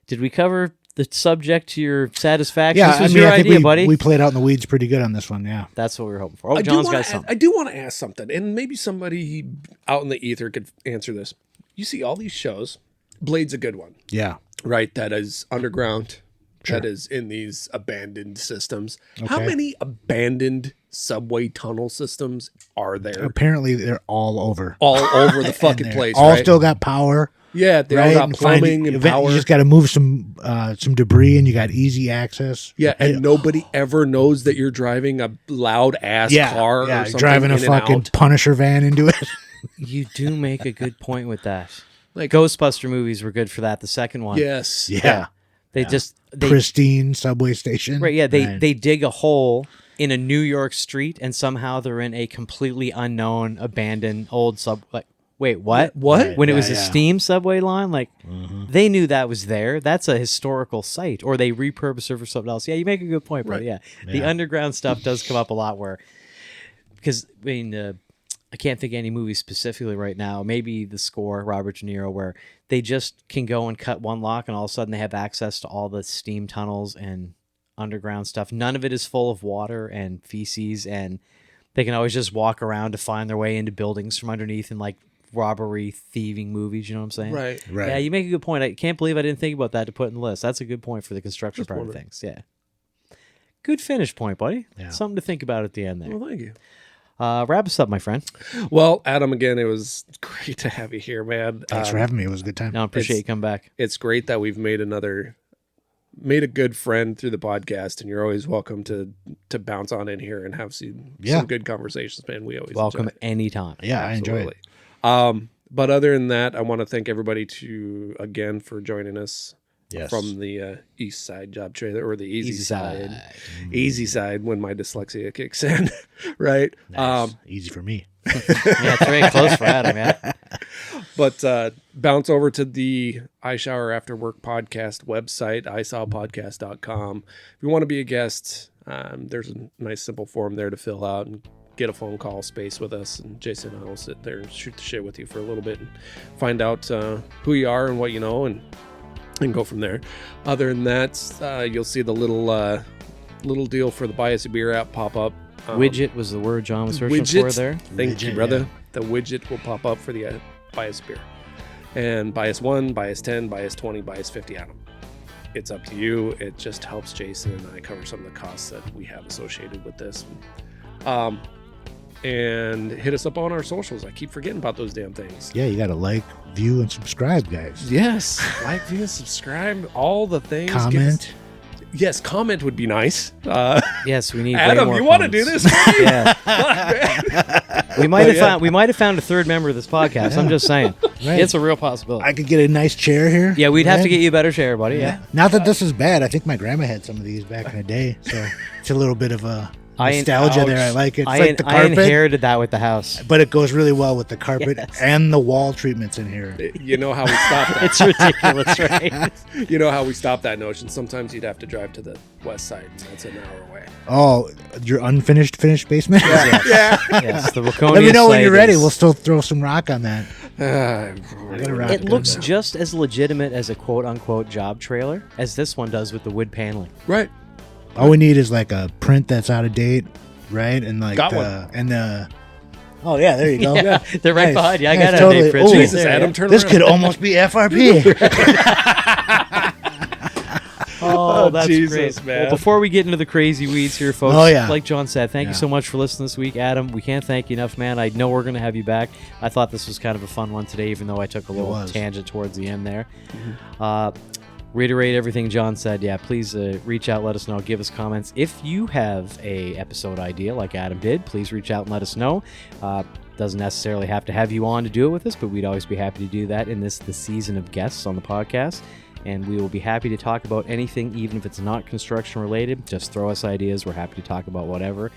Did we cover the subject to your satisfaction? Yeah, This was I mean, your I think idea, buddy. we played out in the weeds pretty good on this one, yeah. That's what we were hoping for. Oh, I do John's wanna got something. I do want to ask something, and maybe somebody out in the ether could answer this. You see all these shows. Blade's a good one, Yeah. right? That is underground. Sure. That is in these abandoned systems. How Okay. many abandoned subway tunnel systems are there? Apparently, they're all over. All over the And fucking they're place, all right? still got power. Yeah, they right? all got And plumbing and power. You just got to move some debris, and you got easy access. Yeah, and nobody ever knows that you're driving a loud ass car yeah, or something. driving a in and fucking out. Punisher van into it. You do make a good point with that. Like- Ghostbuster movies were good for that. The second one. Yes. Yeah. They Pristine subway station. right. Yeah. They dig a hole in a New York street, and somehow they're in a completely unknown, abandoned old wait, what? What? Right. When it was a Yeah. steam subway line, they knew that was there. That's a historical site, or they repurposed it for something else. Yeah, you make a good point, bro. Right. Yeah. The underground stuff does come up a lot because I mean, I can't think of any movie specifically right now. Maybe The Score, Robert De Niro, where they just can go and cut one lock, and all of a sudden they have access to all the steam tunnels and underground stuff. None of it is full of water and feces, and they can always just walk around to find their way into buildings from underneath in like robbery, thieving movies. You know what I'm saying? Right. Right. Yeah, you make a good point. I can't believe I didn't think about that to put in the list. That's a good point for the construction Just part of wondering. things. Yeah. Good finish point, buddy. Yeah. Something to think about at the end there. Well, thank you. Wrap us up, my friend. Well, Adam, again, it was great to have you here, man. Thanks for having me. It was a good time. No, I appreciate you coming back. It's great that we've made a good friend through the podcast, and you're always welcome to bounce on in here and have some good conversations, man. We always Welcome enjoy it. anytime. Yeah, I enjoyed it. Absolutely. But other than that, I want to thank everybody again for joining us Yes. from the East Side Job Trailer, or the Easy, Easy side. side. Easy side when my dyslexia kicks in, right? Nice. Easy for me. Yeah, it's very close for Adam, yeah. But bounce over to the I Shower After Work podcast website, isawpodcast.com. If you want to be a guest, there's a nice simple form there to fill out and get a phone call space with us. And Jason and I will sit there and shoot the shit with you for a little bit and find out who you are and what you know and go from there. Other than that, you'll see the little deal for the Buy Us a Beer app pop up. Widget was the word John was searching Widget. for there. Thank you, Widget, brother. yeah. The widget will pop up for the Buy Us Beer. And Buy Us 1, Buy Us 10, Buy Us 20, Buy Us 50 Adam. It's up to you. It just helps Jason and I cover some of the costs that we have associated with this. and hit us up on our socials. I keep forgetting about those damn things. Yeah, you got to like, view, and subscribe, guys. Yes. Like, view, subscribe, all the things. Comment. Yes, comment would be nice. Yes, we need. Adam, way more you want to do comments. this? For me? Yeah. We might have found a third member of this podcast. I'm just saying, Right. it's a real possibility. I could get a nice chair here. Yeah, we'd have to Right? get you a better chair, buddy. Yeah. Not that this is bad. I think my grandma had some of these back in the day, so it's a little bit of a I- nostalgia ouch. there. I like it. It's I like the carpet, inherited that with the house. but it goes really well with the carpet Yes. and the wall treatments in here. You know how we stop that? It's ridiculous, right? You know how we stop that notion? Sometimes you'd have to drive to the west side, and that's an hour away. Oh, your finished basement? Yeah. Yes, the Waconia Let me know when site you're ready. is- We'll still throw some rock on that. It rock It it looks down. just as legitimate as a quote-unquote job trailer as this one does with the wood paneling. Right. All we need is like a print that's out of date, right? And like Got the one. and the. Oh yeah, there you go. Yeah, they're right Nice. behind you. I Nice, got totally. a day print. Ooh. right Jesus, there, Adam, yeah. turn This around. could almost be FRP. Oh, that's Jesus, great. man. Well, before we get into the crazy weeds here, folks, Oh, yeah. like John said, thank you Yeah. so much for listening this week. Adam, we can't thank you enough, man. I know we're going to have you back. I thought this was kind of a fun one today, even though I took a little was. tangent towards the end there. Reiterate everything John said. Yeah, please reach out, let us know, give us comments. If you have a episode idea like Adam did, please reach out and let us know. Doesn't necessarily have to have you on to do it with us, but we'd always be happy to do that in the season of guests on the podcast. And we will be happy to talk about anything, even if it's not construction related. Just throw us ideas. We're happy to talk about whatever.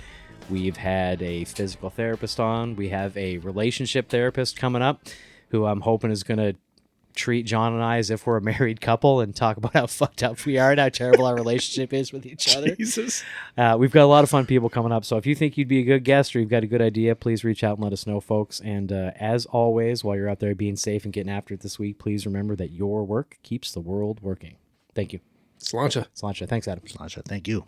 We've had a physical therapist on. We have a relationship therapist coming up who I'm hoping is going to treat John and I as if we're a married couple and talk about how fucked up we are and how terrible our relationship is with each other. Jesus. We've got a lot of fun people coming up. So if you think you'd be a good guest or you've got a good idea, please reach out and let us know, folks. And as always, while you're out there being safe and getting after it this week, please remember that your work keeps the world working. Thank you. Sláinte. Sláinte. Thanks, Adam. Sasha, thank you.